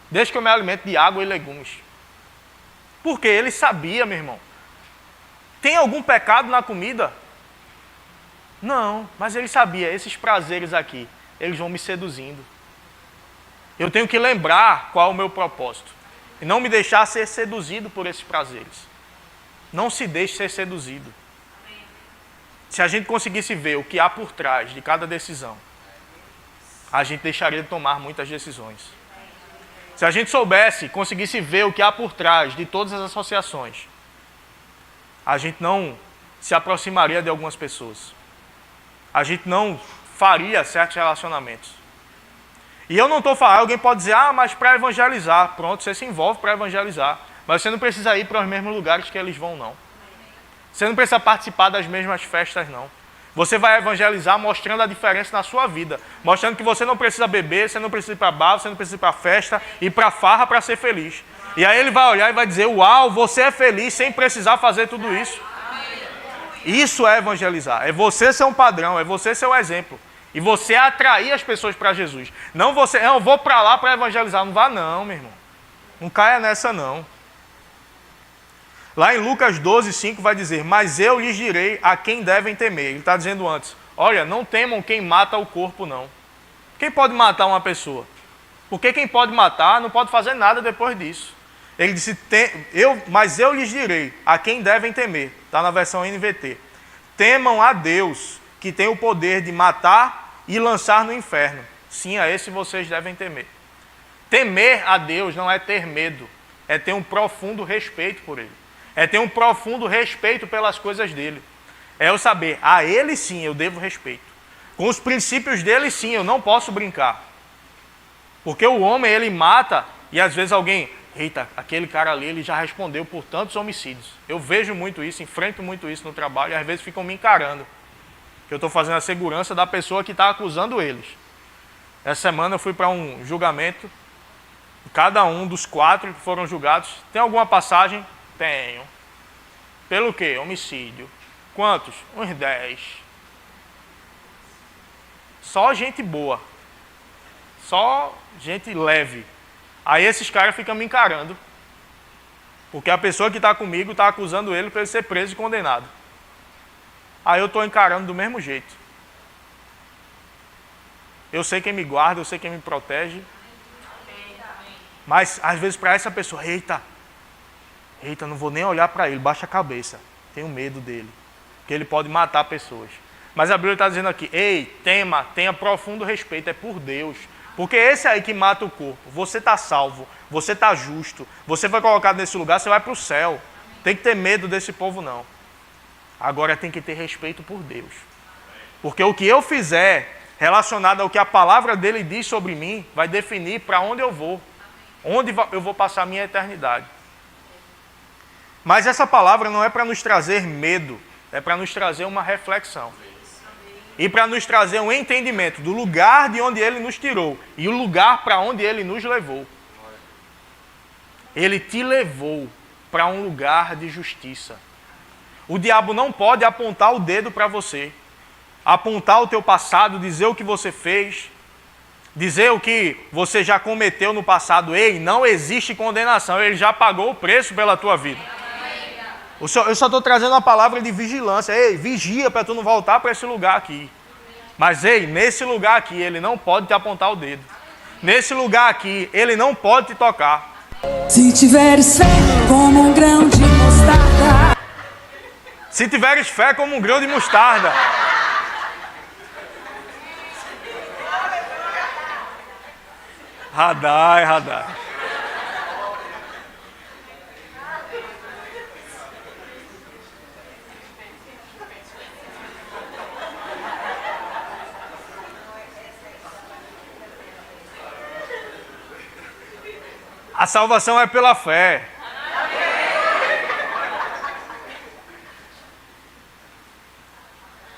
Deixa que eu me alimente de água e legumes. Porque ele sabia, meu irmão. Tem algum pecado na comida? Não, mas ele sabia, esses prazeres aqui, eles vão me seduzindo. Eu tenho que lembrar qual é o meu propósito. E não me deixar ser seduzido por esses prazeres. Não se deixe ser seduzido. Se a gente conseguisse ver o que há por trás de cada decisão, a gente deixaria de tomar muitas decisões. Se a gente soubesse, conseguisse ver o que há por trás de todas as associações, a gente não se aproximaria de algumas pessoas. A gente não faria certos relacionamentos. E eu não estou falando, alguém pode dizer, mas para evangelizar, pronto, você se envolve para evangelizar. Mas você não precisa ir para os mesmos lugares que eles vão, não. Você não precisa participar das mesmas festas, não. Você vai evangelizar mostrando a diferença na sua vida. Mostrando que você não precisa beber, você não precisa ir para bar, você não precisa ir para festa, ir para farra para ser feliz. E aí ele vai olhar e vai dizer, uau, você é feliz sem precisar fazer tudo isso. Isso é evangelizar. É você ser um padrão, é você ser o exemplo. E você atrair as pessoas para Jesus. Não você, eu vou para lá para evangelizar. Não vá não, meu irmão. Não caia nessa não. Lá em Lucas 12, 5 vai dizer, mas eu lhes direi a quem devem temer. Ele está dizendo antes, olha, não temam quem mata o corpo não. Quem pode matar uma pessoa? Porque quem pode matar não pode fazer nada depois disso. Ele disse, mas eu lhes direi a quem devem temer. Está na versão NVT. Temam a Deus, que tem o poder de matar e lançar no inferno. Sim, a esse vocês devem temer. Temer a Deus não é ter medo, é ter um profundo respeito por Ele. É ter um profundo respeito pelas coisas dele. É eu saber, a ele sim eu devo respeito. Com os princípios dele sim eu não posso brincar. Porque o homem ele mata e às vezes alguém, eita, aquele cara ali ele já respondeu por tantos homicídios. Eu vejo muito isso, enfrento muito isso no trabalho e às vezes ficam me encarando. Que eu estou fazendo a segurança da pessoa que está acusando eles. Essa semana eu fui para um julgamento. Cada um dos 4 que foram julgados, tem alguma passagem? Tenho. Pelo quê? Homicídio. Quantos? Uns 10. Só gente boa. só gente leve. Aí esses caras ficam me encarando. Porque a pessoa que está comigo está acusando ele para ele ser preso e condenado. Aí eu estou encarando do mesmo jeito. Eu sei quem me guarda, eu sei quem me protege. Mas às vezes para essa pessoa, eita, não vou nem olhar para ele, baixa a cabeça. Tenho medo dele. Porque ele pode matar pessoas. Mas a Bíblia está dizendo aqui, ei, tenha profundo respeito, é por Deus. Porque esse aí que mata o corpo, você está salvo, você está justo, você foi colocado nesse lugar, você vai para o céu. Tem que ter medo desse povo não. Agora tem que ter respeito por Deus. Porque o que eu fizer relacionado ao que a palavra dele diz sobre mim, vai definir para onde eu vou. Onde eu vou passar a minha eternidade. Mas essa palavra não é para nos trazer medo, é para nos trazer uma reflexão. E para nos trazer um entendimento do lugar de onde ele nos tirou e o lugar para onde ele nos levou. Ele te levou para um lugar de justiça. O diabo não pode apontar o dedo para você, apontar o teu passado, dizer o que você fez, dizer o que você já cometeu no passado. Ei, não existe condenação, ele já pagou o preço pela tua vida. Eu só estou trazendo uma palavra de vigilância. Ei, vigia para tu não voltar para esse lugar aqui. Mas, ei, nesse lugar aqui, ele não pode te apontar o dedo. Nesse lugar aqui, ele não pode te tocar. Se tiveres fé como um grão de mostarda. Se tiveres fé como um grão de mostarda. Radai. A salvação é pela fé.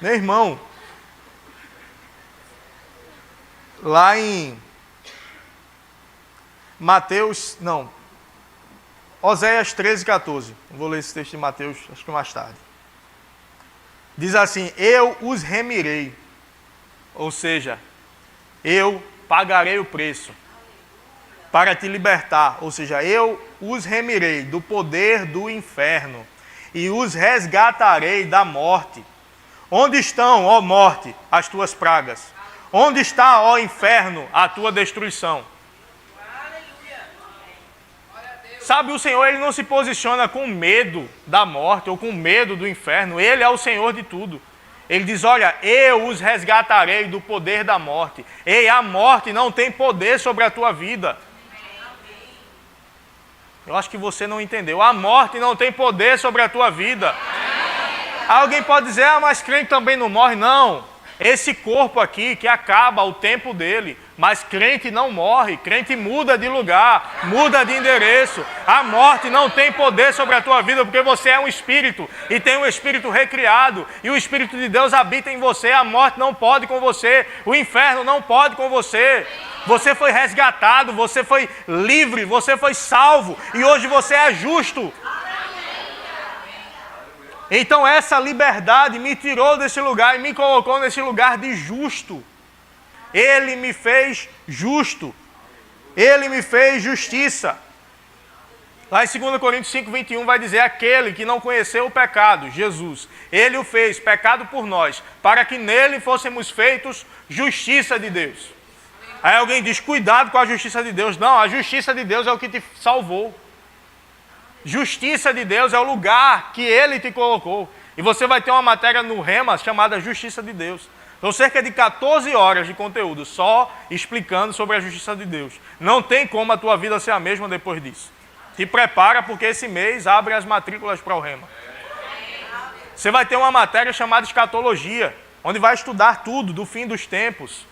Meu irmão, lá em Oséias 13:14. Vou ler esse texto de Mateus, acho que mais tarde. Diz assim, eu os remirei. Ou seja, eu pagarei o preço para te libertar, ou seja, eu os remirei do poder do inferno e os resgatarei da morte. Onde estão, ó morte, as tuas pragas? Onde está, ó inferno, a tua destruição? Sabe, o Senhor ele não se posiciona com medo da morte ou com medo do inferno. Ele é o Senhor de tudo. Ele diz, olha, eu os resgatarei do poder da morte. Ei, a morte não tem poder sobre a tua vida. Eu acho que você não entendeu. A morte não tem poder sobre a tua vida. Alguém pode dizer, mas crente também não morre. Não. Esse corpo aqui que acaba o tempo dele. Mas crente não morre. Crente muda de lugar, muda de endereço. A morte não tem poder sobre a tua vida porque você é um espírito e tem um espírito recriado. E o Espírito de Deus habita em você. A morte não pode com você. O inferno não pode com você. Você foi resgatado, você foi livre, você foi salvo e hoje você é justo. Então essa liberdade me tirou desse lugar e me colocou nesse lugar de justo. Ele me fez justo. Ele me fez justiça. Lá em 2 Coríntios 5:21 vai dizer, aquele que não conheceu o pecado, Jesus, ele o fez pecado por nós, para que nele fôssemos feitos justiça de Deus. Aí alguém diz, cuidado com a justiça de Deus. Não, a justiça de Deus é o que te salvou. Justiça de Deus é o lugar que Ele te colocou. E você vai ter uma matéria no Rema chamada Justiça de Deus. São cerca de 14 horas de conteúdo só explicando sobre a justiça de Deus. Não tem como a tua vida ser a mesma depois disso. Te prepara porque esse mês abre as matrículas para o Rema. Você vai ter uma matéria chamada Escatologia, onde vai estudar tudo do fim dos tempos.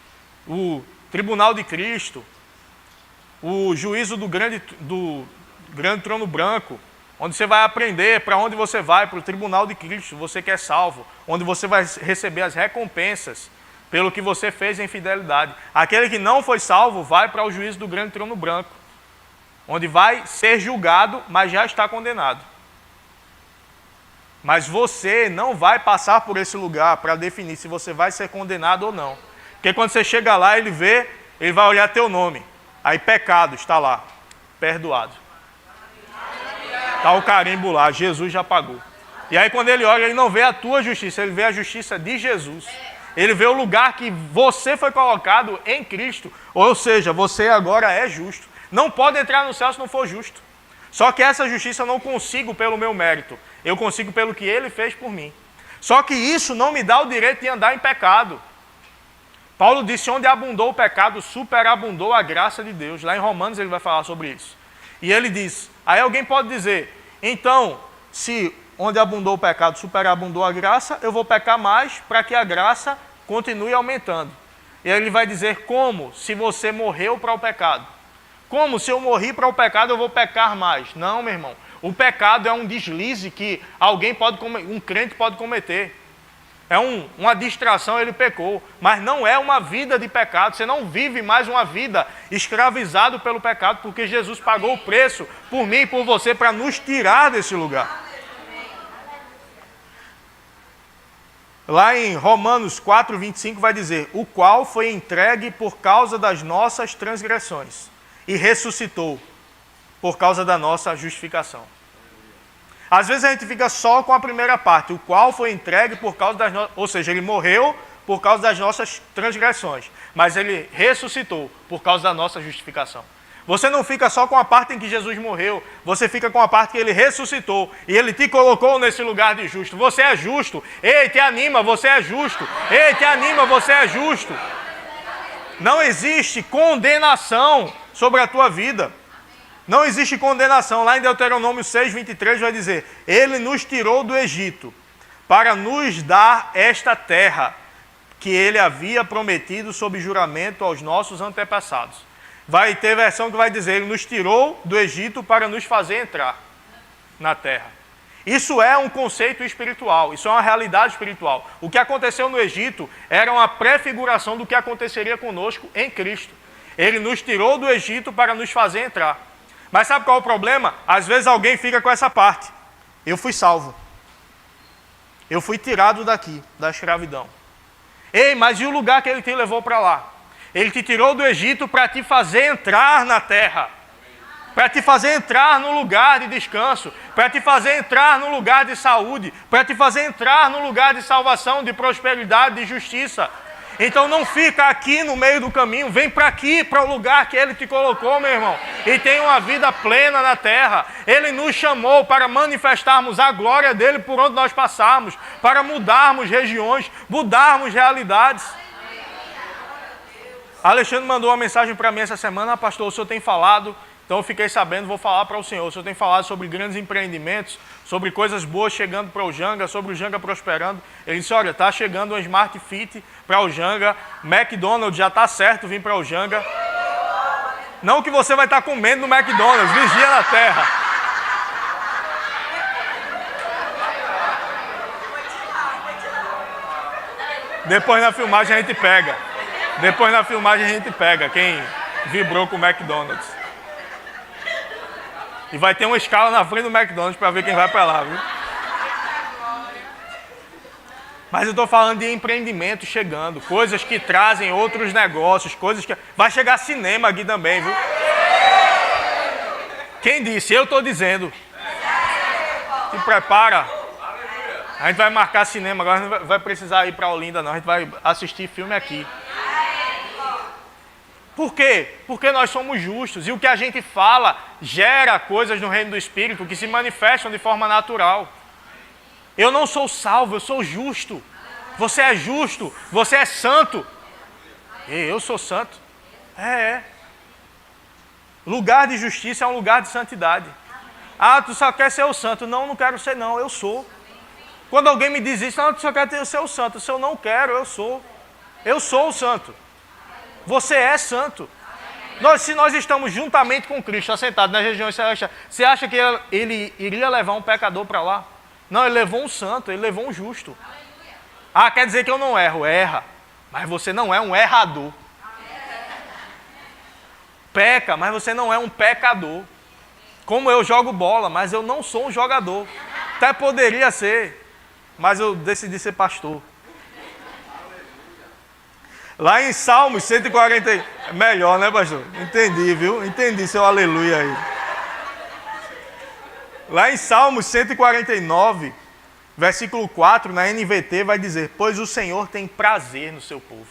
O Tribunal de Cristo, o juízo do grande trono branco, onde você vai aprender para onde você vai, para o Tribunal de Cristo, você que é salvo, onde você vai receber as recompensas pelo que você fez em fidelidade. Aquele que não foi salvo vai para o juízo do grande trono branco, onde vai ser julgado, mas já está condenado. Mas você não vai passar por esse lugar para definir se você vai ser condenado ou não. Porque quando você chega lá, ele vê Ele vai olhar teu nome. Aí pecado está lá, perdoado. Está o carimbo lá, Jesus já pagou. E aí quando ele olha, ele não vê a tua justiça, ele vê a justiça de Jesus. Ele vê o lugar que você foi colocado em Cristo. Ou seja, você agora é justo. Não pode entrar no céu se não for justo. Só que essa justiça eu não consigo pelo meu mérito. Eu consigo pelo que ele fez por mim. Só que isso não me dá o direito de andar em pecado. Paulo disse, onde abundou o pecado, superabundou a graça de Deus. Lá em Romanos ele vai falar sobre isso. E ele diz, aí alguém pode dizer, então, se onde abundou o pecado, superabundou a graça, eu vou pecar mais para que a graça continue aumentando. E aí ele vai dizer, como? Se você morreu para o pecado. Como? Se eu morri para o pecado, eu vou pecar mais. Não, meu irmão. O pecado é um deslize que um crente pode cometer. É uma distração, ele pecou. Mas não é uma vida de pecado. Você não vive mais uma vida escravizado pelo pecado, porque Jesus pagou o preço por mim e por você para nos tirar desse lugar. Lá em Romanos 4, 25 vai dizer, o qual foi entregue por causa das nossas transgressões e ressuscitou por causa da nossa justificação. Às vezes a gente fica só com a primeira parte, o qual foi entregue por causa das nossas... Ou seja, ele morreu por causa das nossas transgressões, mas ele ressuscitou por causa da nossa justificação. Você não fica só com a parte em que Jesus morreu, você fica com a parte que ele ressuscitou e ele te colocou nesse lugar de justo. Você é justo. Ei, te anima, você é justo. Ei, te anima, você é justo. Não existe condenação sobre a tua vida. Não existe condenação. Lá em Deuteronômio 6, 23 vai dizer, ele nos tirou do Egito para nos dar esta terra que ele havia prometido sob juramento aos nossos antepassados. Vai ter versão que vai dizer, ele nos tirou do Egito para nos fazer entrar na terra. Isso é um conceito espiritual, isso é uma realidade espiritual. O que aconteceu no Egito era uma prefiguração do que aconteceria conosco em Cristo. Ele nos tirou do Egito para nos fazer entrar. Mas sabe qual é o problema? Às vezes alguém fica com essa parte. Eu fui salvo. Eu fui tirado daqui, da escravidão. Ei, mas e o lugar que ele te levou para lá? Ele te tirou do Egito para te fazer entrar na terra. Para te fazer entrar no lugar de descanso. Para te fazer entrar no lugar de saúde. Para te fazer entrar no lugar de salvação, de prosperidade, de justiça. Então não fica aqui no meio do caminho, vem para aqui, para o lugar que ele te colocou, meu irmão. E tem uma vida plena na terra. Ele nos chamou para manifestarmos a glória dele por onde nós passarmos, para mudarmos regiões, mudarmos realidades. Alexandre mandou uma mensagem para mim essa semana, pastor, o senhor tem falado, então eu fiquei sabendo, vou falar para o senhor tem falado sobre grandes empreendimentos, sobre coisas boas chegando para o Janga, sobre o Janga prosperando. Ele disse, olha, está chegando uma Smart Fit para o Janga, McDonald's já está certo vir para o Janga. Não que você vai estar comendo no McDonald's, vigia na terra. Depois na filmagem a gente pega. Depois na filmagem a gente pega quem vibrou com o McDonald's. E vai ter uma escala na frente do McDonald's para ver quem vai para lá, viu? Mas eu estou falando de empreendimento chegando, coisas que trazem outros negócios, coisas que... Vai chegar cinema aqui também, viu? Quem disse? Eu estou dizendo. Se prepara. A gente vai marcar cinema, agora não vai precisar ir para Olinda não, a gente vai assistir filme aqui. Por quê? Porque nós somos justos e o que a gente fala gera coisas no reino do Espírito que se manifestam de forma natural. Eu não sou salvo, eu sou justo. Você é justo, você é santo. Eu sou santo. É. Lugar de justiça é um lugar de santidade. Ah, tu só quer ser o santo. Não, não quero ser não, eu sou. Quando alguém me diz isso, não, tu só quer ser o santo. Se eu não quero, eu sou. Eu sou o santo. Você é santo. Se nós estamos juntamente com Cristo, assentados nas regiões celestiais, você acha que ele iria levar um pecador para lá? Não, ele levou um santo, ele levou um justo. Ah, quer dizer que eu não erro? Erra. Mas você não é um errador. Peca, mas você não é um pecador. Como eu jogo bola, mas eu não sou um jogador. Até poderia ser, mas eu decidi ser pastor. Lá em Salmos 140... Melhor, né, pastor? Entendi, viu? Entendi seu aleluia aí. Lá em Salmos 149, versículo 4, na NVT, vai dizer: pois o Senhor tem prazer no seu povo.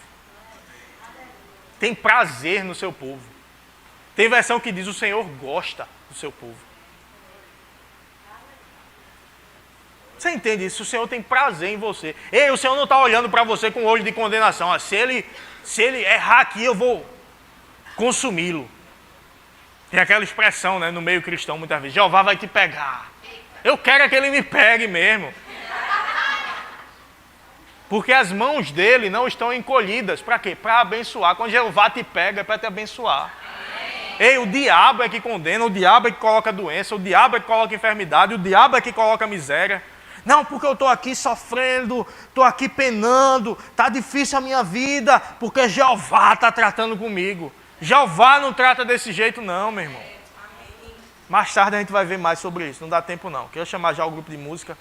Tem prazer no seu povo. Tem versão que diz: o Senhor gosta do seu povo. Você entende isso? O Senhor tem prazer em você. Ei, o Senhor não está olhando para você com olho de condenação. Ah, se ele errar aqui, eu vou consumi-lo. Tem aquela expressão, né, no meio cristão muitas vezes: Jeová vai te pegar. Eu quero é que ele me pegue mesmo. Porque as mãos dele não estão encolhidas. Para quê? Para abençoar. Quando Jeová te pega, é para te abençoar. Ei, o diabo é que condena, o diabo é que coloca doença, o diabo é que coloca enfermidade, o diabo é que coloca miséria. Não, porque eu estou aqui sofrendo, estou aqui penando, está difícil a minha vida, porque Jeová está tratando comigo. Jeová não trata desse jeito não, meu irmão. Mais tarde a gente vai ver mais sobre isso, não dá tempo não. Quero chamar já o grupo de música.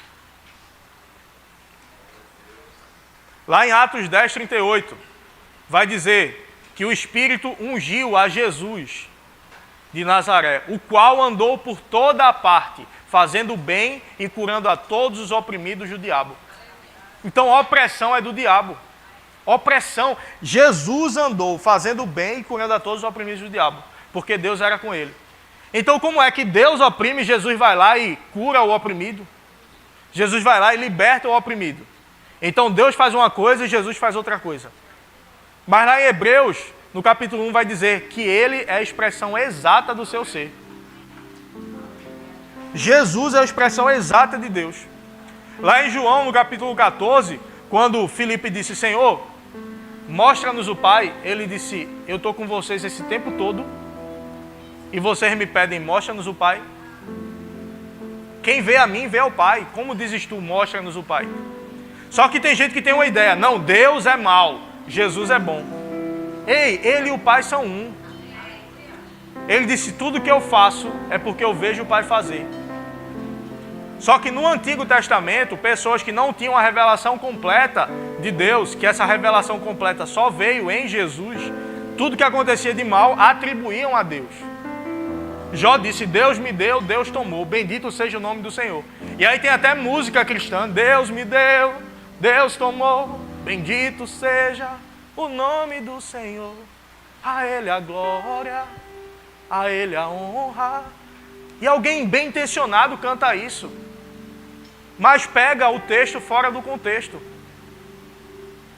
Lá em Atos 10, 38, vai dizer que o Espírito ungiu a Jesus de Nazaré, o qual andou por toda a parte, fazendo bem e curando a todos os oprimidos do diabo. Então, opressão é do diabo. Opressão. Jesus andou fazendo bem e curando a todos os oprimidos do diabo, porque Deus era com ele. Então, como é que Deus oprime e Jesus vai lá e cura o oprimido? Jesus vai lá e liberta o oprimido. Então, Deus faz uma coisa e Jesus faz outra coisa. Mas lá em Hebreus, no capítulo 1, vai dizer que ele é a expressão exata do seu ser. Jesus é a expressão exata de Deus. Lá em João, no capítulo 14, quando Filipe disse: Senhor, mostra-nos o Pai, ele disse: eu estou com vocês esse tempo todo e vocês me pedem: mostra-nos o Pai. Quem vê a mim, vê ao Pai. Como dizes tu, mostra-nos o Pai? Só que tem gente que tem uma ideia: não, Deus é mau, Jesus é bom. Ei, ele e o Pai são um. Ele disse: tudo que eu faço é porque eu vejo o Pai fazer. Só que no Antigo Testamento, pessoas que não tinham a revelação completa de Deus, que essa revelação completa só veio em Jesus, tudo que acontecia de mal atribuíam a Deus. Jó disse: Deus me deu, Deus tomou, bendito seja o nome do Senhor. E aí tem até música cristã: Deus me deu, Deus tomou, bendito seja o nome do Senhor. A Ele a glória, a Ele a honra. E alguém bem intencionado canta isso, mas pega o texto fora do contexto.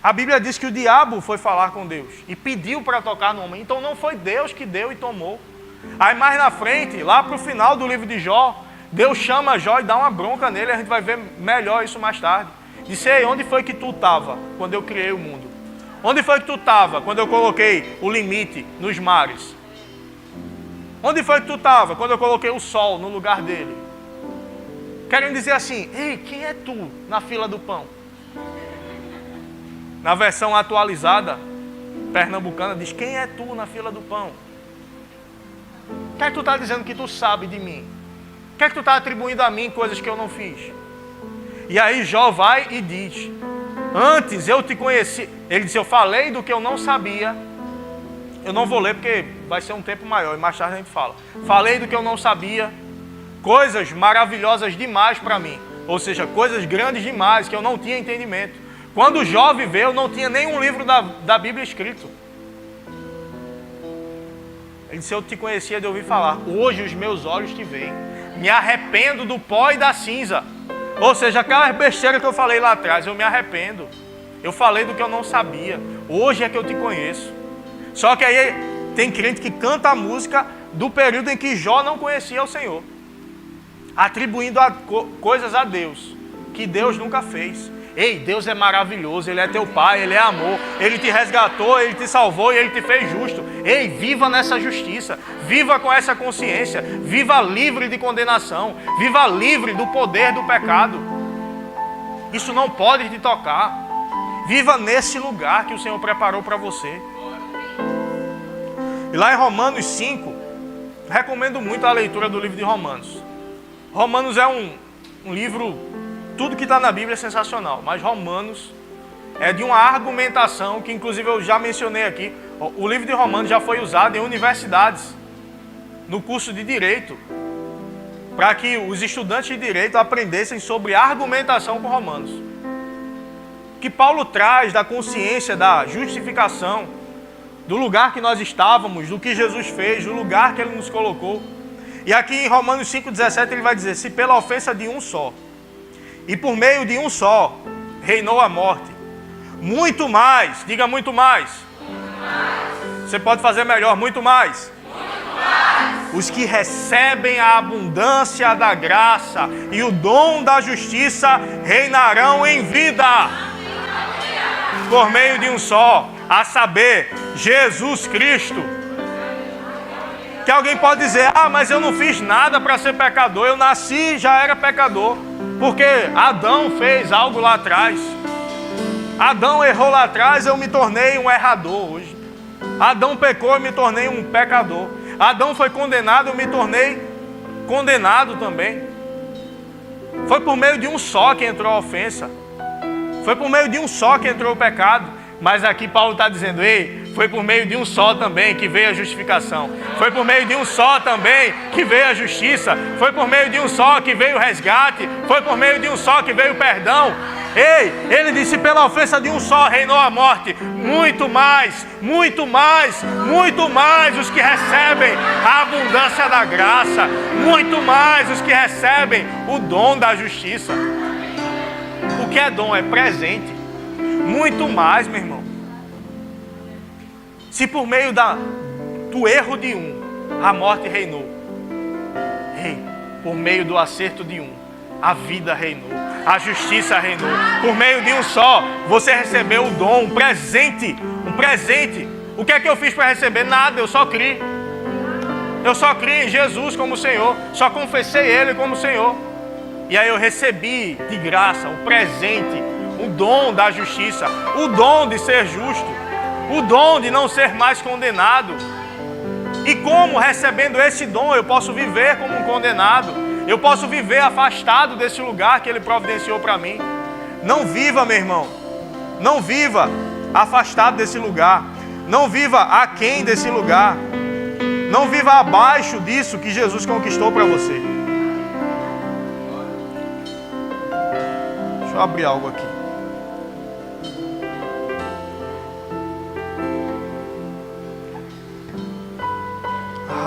A Bíblia diz que o diabo foi falar com Deus e pediu para tocar no homem. Então não foi Deus que deu e tomou. Aí mais na frente, lá para o final do livro de Jó, Deus chama Jó e dá uma bronca nele. A gente vai ver melhor isso mais tarde. Disse: ei, onde foi que tu estava quando eu criei o mundo? Onde foi que tu estava quando eu coloquei o limite nos mares? Onde foi que tu estava quando eu coloquei o sol no lugar dele? Querem dizer assim: ei, quem é tu na fila do pão? Na versão atualizada pernambucana diz: quem é tu na fila do pão? O que é que tu está dizendo que tu sabe de mim? O que é que tu está atribuindo a mim coisas que eu não fiz? E aí Jó vai e diz: antes eu te conheci. Ele disse: eu falei do que eu não sabia. Eu não vou ler porque vai ser um tempo maior e mais tarde a gente fala. Falei do que eu não sabia, coisas maravilhosas demais para mim. Ou seja, coisas grandes demais que eu não tinha entendimento. Quando Jó viveu, não tinha nenhum livro da Bíblia escrito. Ele disse: eu te conhecia de ouvir falar. Hoje os meus olhos te veem. Me arrependo do pó e da cinza. Ou seja, aquela besteira que eu falei lá atrás, eu me arrependo. Eu falei do que eu não sabia. Hoje é que eu te conheço. Só que aí tem crente que canta a música do período em que Jó não conhecia o Senhor, atribuindo coisas a Deus que Deus nunca fez. Ei, Deus é maravilhoso, Ele é teu Pai, Ele é amor, Ele te resgatou, Ele te salvou e Ele te fez justo. Ei, viva nessa justiça, viva com essa consciência, viva livre de condenação, viva livre do poder do pecado. Isso não pode te tocar. Viva nesse lugar que o Senhor preparou para você. E lá em Romanos 5, recomendo muito a leitura do livro de Romanos. Romanos é um livro, tudo que está na Bíblia é sensacional, mas Romanos é de uma argumentação que inclusive eu já mencionei aqui. O livro de Romanos já foi usado em universidades, no curso de Direito, para que os estudantes de Direito aprendessem sobre argumentação com Romanos. Que Paulo traz da consciência da justificação, do lugar que nós estávamos, do que Jesus fez, do lugar que Ele nos colocou. E aqui em Romanos 5,17 ele vai dizer: se pela ofensa de um só, e por meio de um só, reinou a morte, muito mais, diga muito mais. Você pode fazer melhor, muito mais. Os que recebem a abundância da graça e o dom da justiça reinarão em vida, por meio de um só, a saber, Jesus Cristo. Que alguém pode dizer: ah, mas eu não fiz nada para ser pecador, eu nasci e já era pecador, porque Adão fez algo lá atrás. Adão errou lá atrás, eu me tornei um errador hoje. Adão pecou, eu me tornei um pecador. Adão foi condenado, eu me tornei condenado também. Foi por meio de um só que entrou a ofensa. Foi por meio de um só que entrou o pecado. Mas aqui Paulo está dizendo: ei, foi por meio de um só também que veio a justificação. Foi por meio de um só também que veio a justiça. Foi por meio de um só que veio o resgate. Foi por meio de um só que veio o perdão. Ei, ele disse: pela ofensa de um só reinou a morte. Muito mais, muito mais, muito mais os que recebem a abundância da graça. Muito mais os que recebem o dom da justiça. O que é dom? É presente. Muito mais, meu irmão. Se por meio do erro de um, a morte reinou. Ei, por meio do acerto de um, a vida reinou. A justiça reinou. Por meio de um só, você recebeu o dom, um presente. Um presente. O que é que eu fiz para receber? Nada, eu só criei. Eu só criei em Jesus como Senhor. Só confessei Ele como Senhor. E aí eu recebi de graça o presente, o dom da justiça, o dom de ser justo, o dom de não ser mais condenado. E como recebendo esse dom eu posso viver como um condenado? Eu posso viver afastado desse lugar que Ele providenciou para mim. Não viva, meu irmão. Não viva afastado desse lugar. Não viva aquém desse lugar. Não viva abaixo disso que Jesus conquistou para você. Deixa eu abrir algo aqui.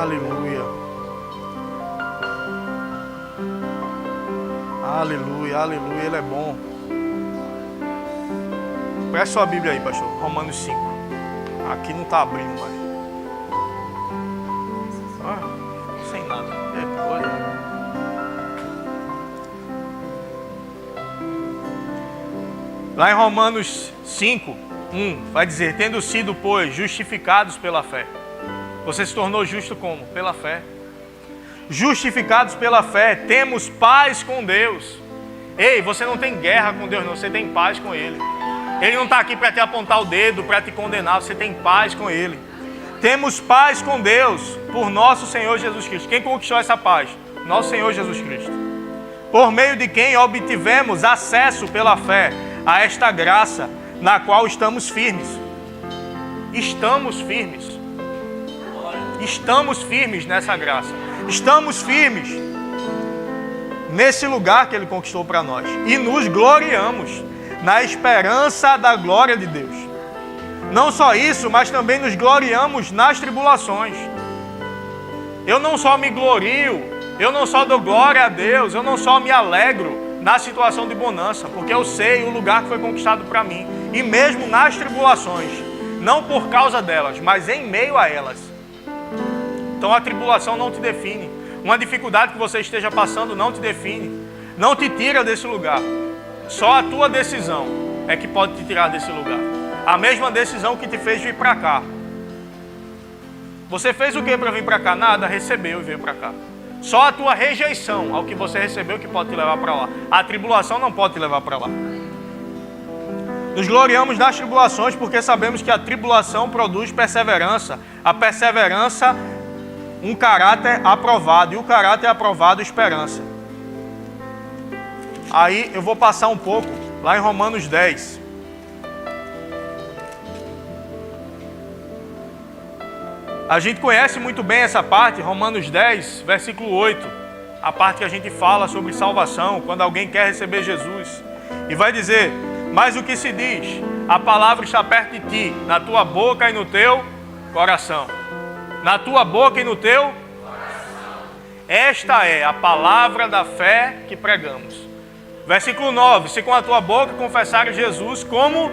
Aleluia. Aleluia, aleluia, Ele é bom. Presta sua Bíblia aí, pastor. Romanos 5. Aqui não está abrindo mais. Sem nada. É coisa. Lá em Romanos 5, 1, vai dizer: tendo sido, pois, justificados pela fé. Você se tornou justo como? Pela fé. Justificados pela fé, temos paz com Deus. Ei, você não tem guerra com Deus não, você tem paz com Ele. Ele não está aqui para te apontar o dedo, para te condenar, você tem paz com Ele. Temos paz com Deus por nosso Senhor Jesus Cristo. Quem conquistou essa paz? Nosso Senhor Jesus Cristo. Por meio de quem obtivemos acesso pela fé a esta graça, na qual estamos firmes. Estamos firmes. Estamos firmes nessa graça. Estamos firmes nesse lugar que Ele conquistou para nós. E nos gloriamos na esperança da glória de Deus. Não só isso, mas também nos gloriamos nas tribulações. Eu não só me glorio, eu não só dou glória a Deus, eu não só me alegro na situação de bonança, porque eu sei o lugar que foi conquistado para mim. E mesmo nas tribulações, não por causa delas, mas em meio a elas. Então a tribulação não te define. Uma dificuldade que você esteja passando não te define. Não te tira desse lugar. Só a tua decisão é que pode te tirar desse lugar. A mesma decisão que te fez vir para cá. Você fez o que para vir para cá? Nada, recebeu e veio para cá. Só a tua rejeição ao que você recebeu que pode te levar para lá. A tribulação não pode te levar para lá. Nos gloriamos nas tribulações porque sabemos que a tribulação produz perseverança. A perseverança, um caráter aprovado. E o caráter aprovado, esperança. Aí eu vou passar um pouco lá em Romanos 10. A gente conhece muito bem essa parte, Romanos 10, versículo 8. A parte que a gente fala sobre salvação, quando alguém quer receber Jesus. E vai dizer, mas o que se diz? A palavra está perto de ti, na tua boca e no teu coração. Na tua boca e no teu coração. Esta é a palavra da fé que pregamos. Versículo 9, se com a tua boca confessares Jesus como...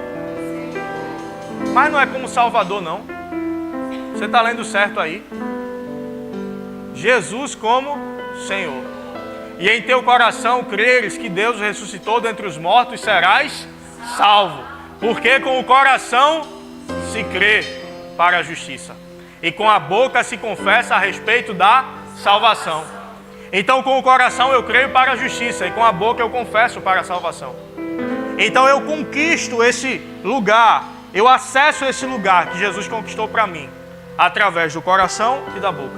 Mas não é como Salvador, não. Você está lendo certo aí? Jesus como Senhor. E em teu coração creres que Deus ressuscitou dentre os mortos, serás salvo. Porque com o coração se crê para a justiça. E com a boca se confessa a respeito da salvação. Então com o coração eu creio para a justiça. E com a boca eu confesso para a salvação. Então eu conquisto esse lugar. Eu acesso esse lugar que Jesus conquistou para mim. Através do coração e da boca.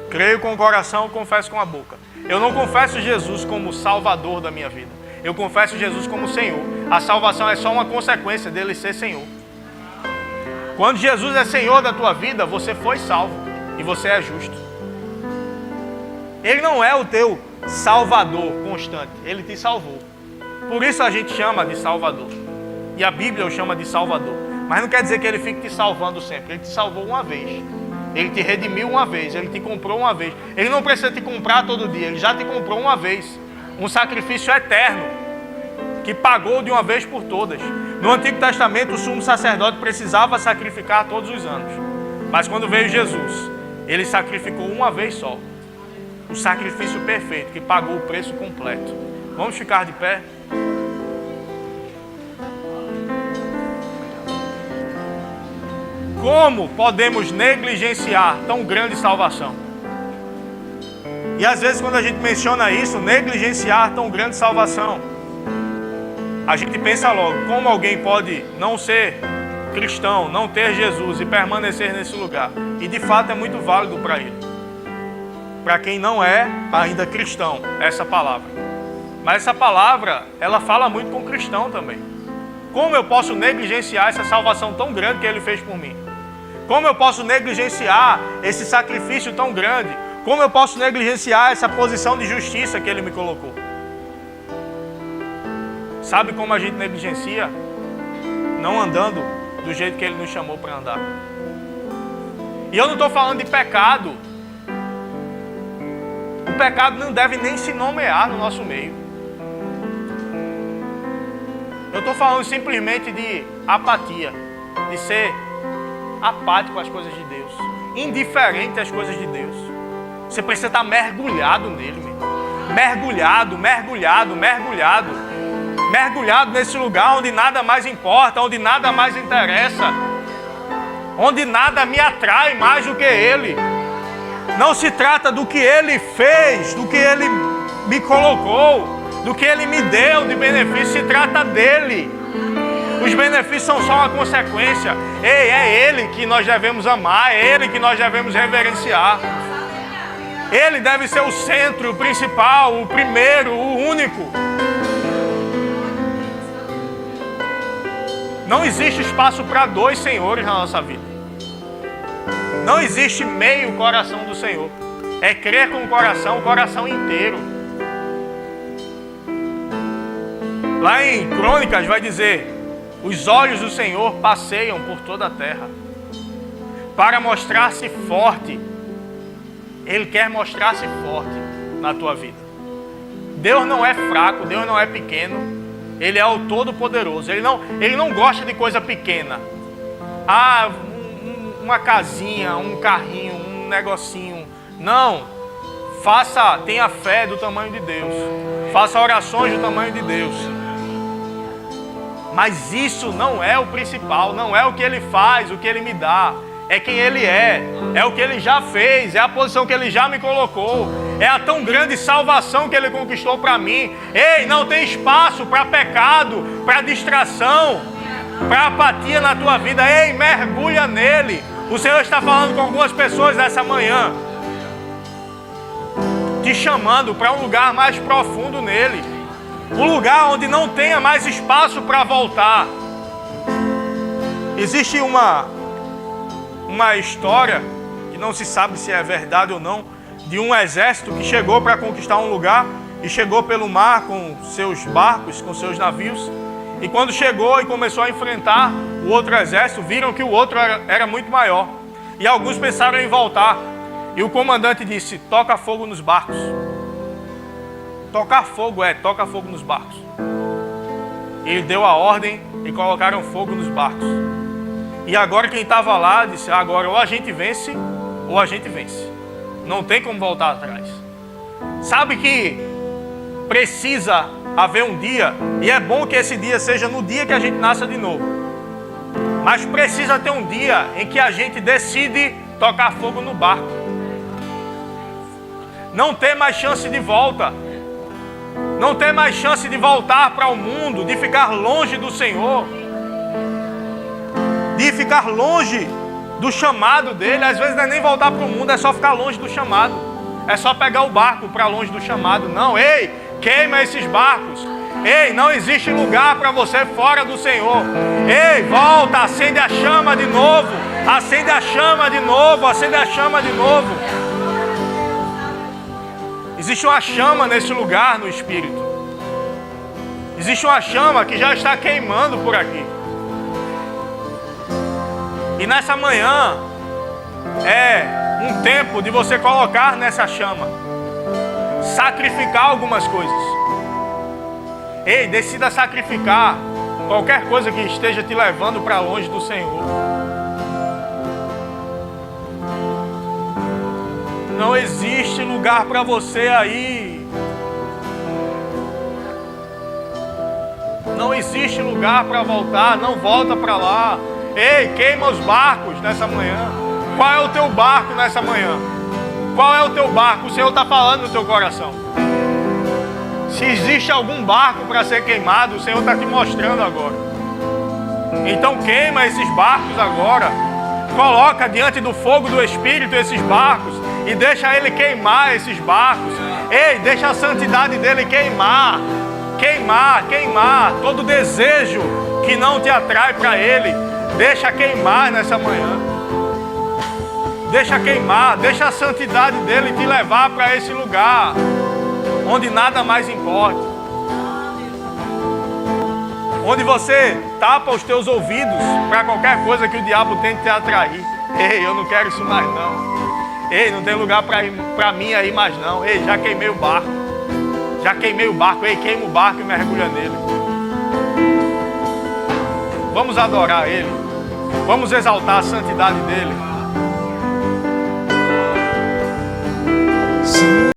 Creio com o coração, confesso com a boca. Eu não confesso Jesus como Salvador da minha vida. Eu confesso Jesus como Senhor. A salvação é só uma consequência dele ser Senhor. Quando Jesus é Senhor da tua vida, você foi salvo. E você é justo. Ele não é o teu Salvador constante. Ele te salvou. Por isso a gente chama de Salvador. E a Bíblia o chama de Salvador. Mas não quer dizer que ele fique te salvando sempre. Ele te salvou uma vez. Ele te redimiu uma vez. Ele te comprou uma vez. Ele não precisa te comprar todo dia. Ele já te comprou uma vez. Um sacrifício eterno. Que pagou de uma vez por todas. No Antigo Testamento, o sumo sacerdote precisava sacrificar todos os anos. Mas quando veio Jesus, ele sacrificou uma vez só. O sacrifício perfeito, que pagou o preço completo. Vamos ficar de pé? Como podemos negligenciar tão grande salvação? E às vezes quando a gente menciona isso, negligenciar tão grande salvação, a gente pensa logo, como alguém pode não ser cristão, não ter Jesus e permanecer nesse lugar? E de fato é muito válido para ele. Para quem não é ainda cristão, essa palavra. Mas essa palavra, ela fala muito com cristão também. Como eu posso negligenciar essa salvação tão grande que ele fez por mim? Como eu posso negligenciar esse sacrifício tão grande? Como eu posso negligenciar essa posição de justiça que ele me colocou? Sabe como a gente negligencia? Não andando do jeito que ele nos chamou para andar. E eu não estou falando de pecado. O pecado não deve nem se nomear no nosso meio. Eu estou falando simplesmente de apatia, de ser apático às coisas de Deus, indiferente às coisas de Deus. Você precisa estar mergulhado nele, meu. Mergulhado nesse lugar onde nada mais importa, onde nada mais interessa, onde nada me atrai mais do que ele. Não se trata do que ele fez, do que ele me colocou, do que ele me deu de benefício, se trata dele. Os benefícios são só uma consequência. É ele que nós devemos amar, é ele que nós devemos reverenciar. Ele deve ser o centro, o principal, o primeiro, o único. Não existe espaço para dois senhores na nossa vida. Não existe meio coração do Senhor. É crer com o coração inteiro. Lá em Crônicas vai dizer: os olhos do Senhor passeiam por toda a terra para mostrar-se forte. Ele quer mostrar-se forte na tua vida. Deus não é fraco, Deus não é pequeno. Ele é o Todo-Poderoso. Ele não gosta de coisa pequena. Uma casinha, um carrinho, um negocinho. Não. Tenha fé do tamanho de Deus. Faça orações do tamanho de Deus. Mas isso não é o principal, não é o que ele faz, o que ele me dá. É quem ele é o que ele já fez, é a posição que ele já me colocou. É a tão grande salvação que ele conquistou para mim. Ei, não tem espaço para pecado, para distração, para apatia na tua vida. Ei, mergulha nele. O Senhor está falando com algumas pessoas nessa manhã, te chamando para um lugar mais profundo nele. Um lugar onde não tenha mais espaço para voltar. Existe uma história que não se sabe se é verdade ou não, de um exército que chegou para conquistar um lugar e chegou pelo mar com seus barcos, com seus navios. E quando chegou e começou a enfrentar o outro exército, viram que o outro era muito maior. E alguns pensaram em voltar. E o comandante disse: toca fogo nos barcos. Tocar fogo toca fogo nos barcos. Ele deu a ordem e colocaram fogo nos barcos. E agora quem estava lá disse: agora ou a gente vence ou a gente vence. Não tem como voltar atrás. Sabe que precisa haver um dia, e é bom que esse dia seja no dia que a gente nasça de novo. Mas precisa ter um dia em que a gente decide tocar fogo no barco. Não ter mais chance de volta. Não ter mais chance de voltar para o mundo, de ficar longe do Senhor. De ficar longe do chamado dele. Às vezes não é nem voltar para o mundo, é só ficar longe do chamado. É só pegar o barco para longe do chamado. Não, ei, queima esses barcos. Ei, não existe lugar para você fora do Senhor. Ei, volta, acende a chama de novo. Acende a chama de novo, acende a chama de novo. Existe uma chama nesse lugar no Espírito. Existe uma chama que já está queimando por aqui. E nessa manhã é um tempo de você colocar nessa chama, sacrificar algumas coisas. Ei, decida sacrificar qualquer coisa que esteja te levando para longe do Senhor. Não existe lugar para você aí. Não existe lugar para voltar, não volta para lá. Ei, queima os barcos nessa manhã. Qual é o teu barco nessa manhã? Qual é o teu barco? O Senhor está falando no teu coração. Se existe algum barco para ser queimado, o Senhor está te mostrando agora. Então queima esses barcos agora. Coloca diante do fogo do Espírito esses barcos e deixa Ele queimar esses barcos. Ei, deixa a santidade dEle queimar. Queimar, queimar todo desejo que não te atrai para Ele. Deixa queimar nessa manhã. Deixa queimar, deixa a santidade dEle te levar para esse lugar onde nada mais importa. Onde você tapa os teus ouvidos para qualquer coisa que o diabo tente te atrair. Ei, eu não quero isso mais não. Ei, não tem lugar para mim aí mais não. Ei, já queimei o barco. Já queimei o barco. Ei, queima o barco e mergulha nele. Vamos adorar Ele. Vamos exaltar a santidade dEle.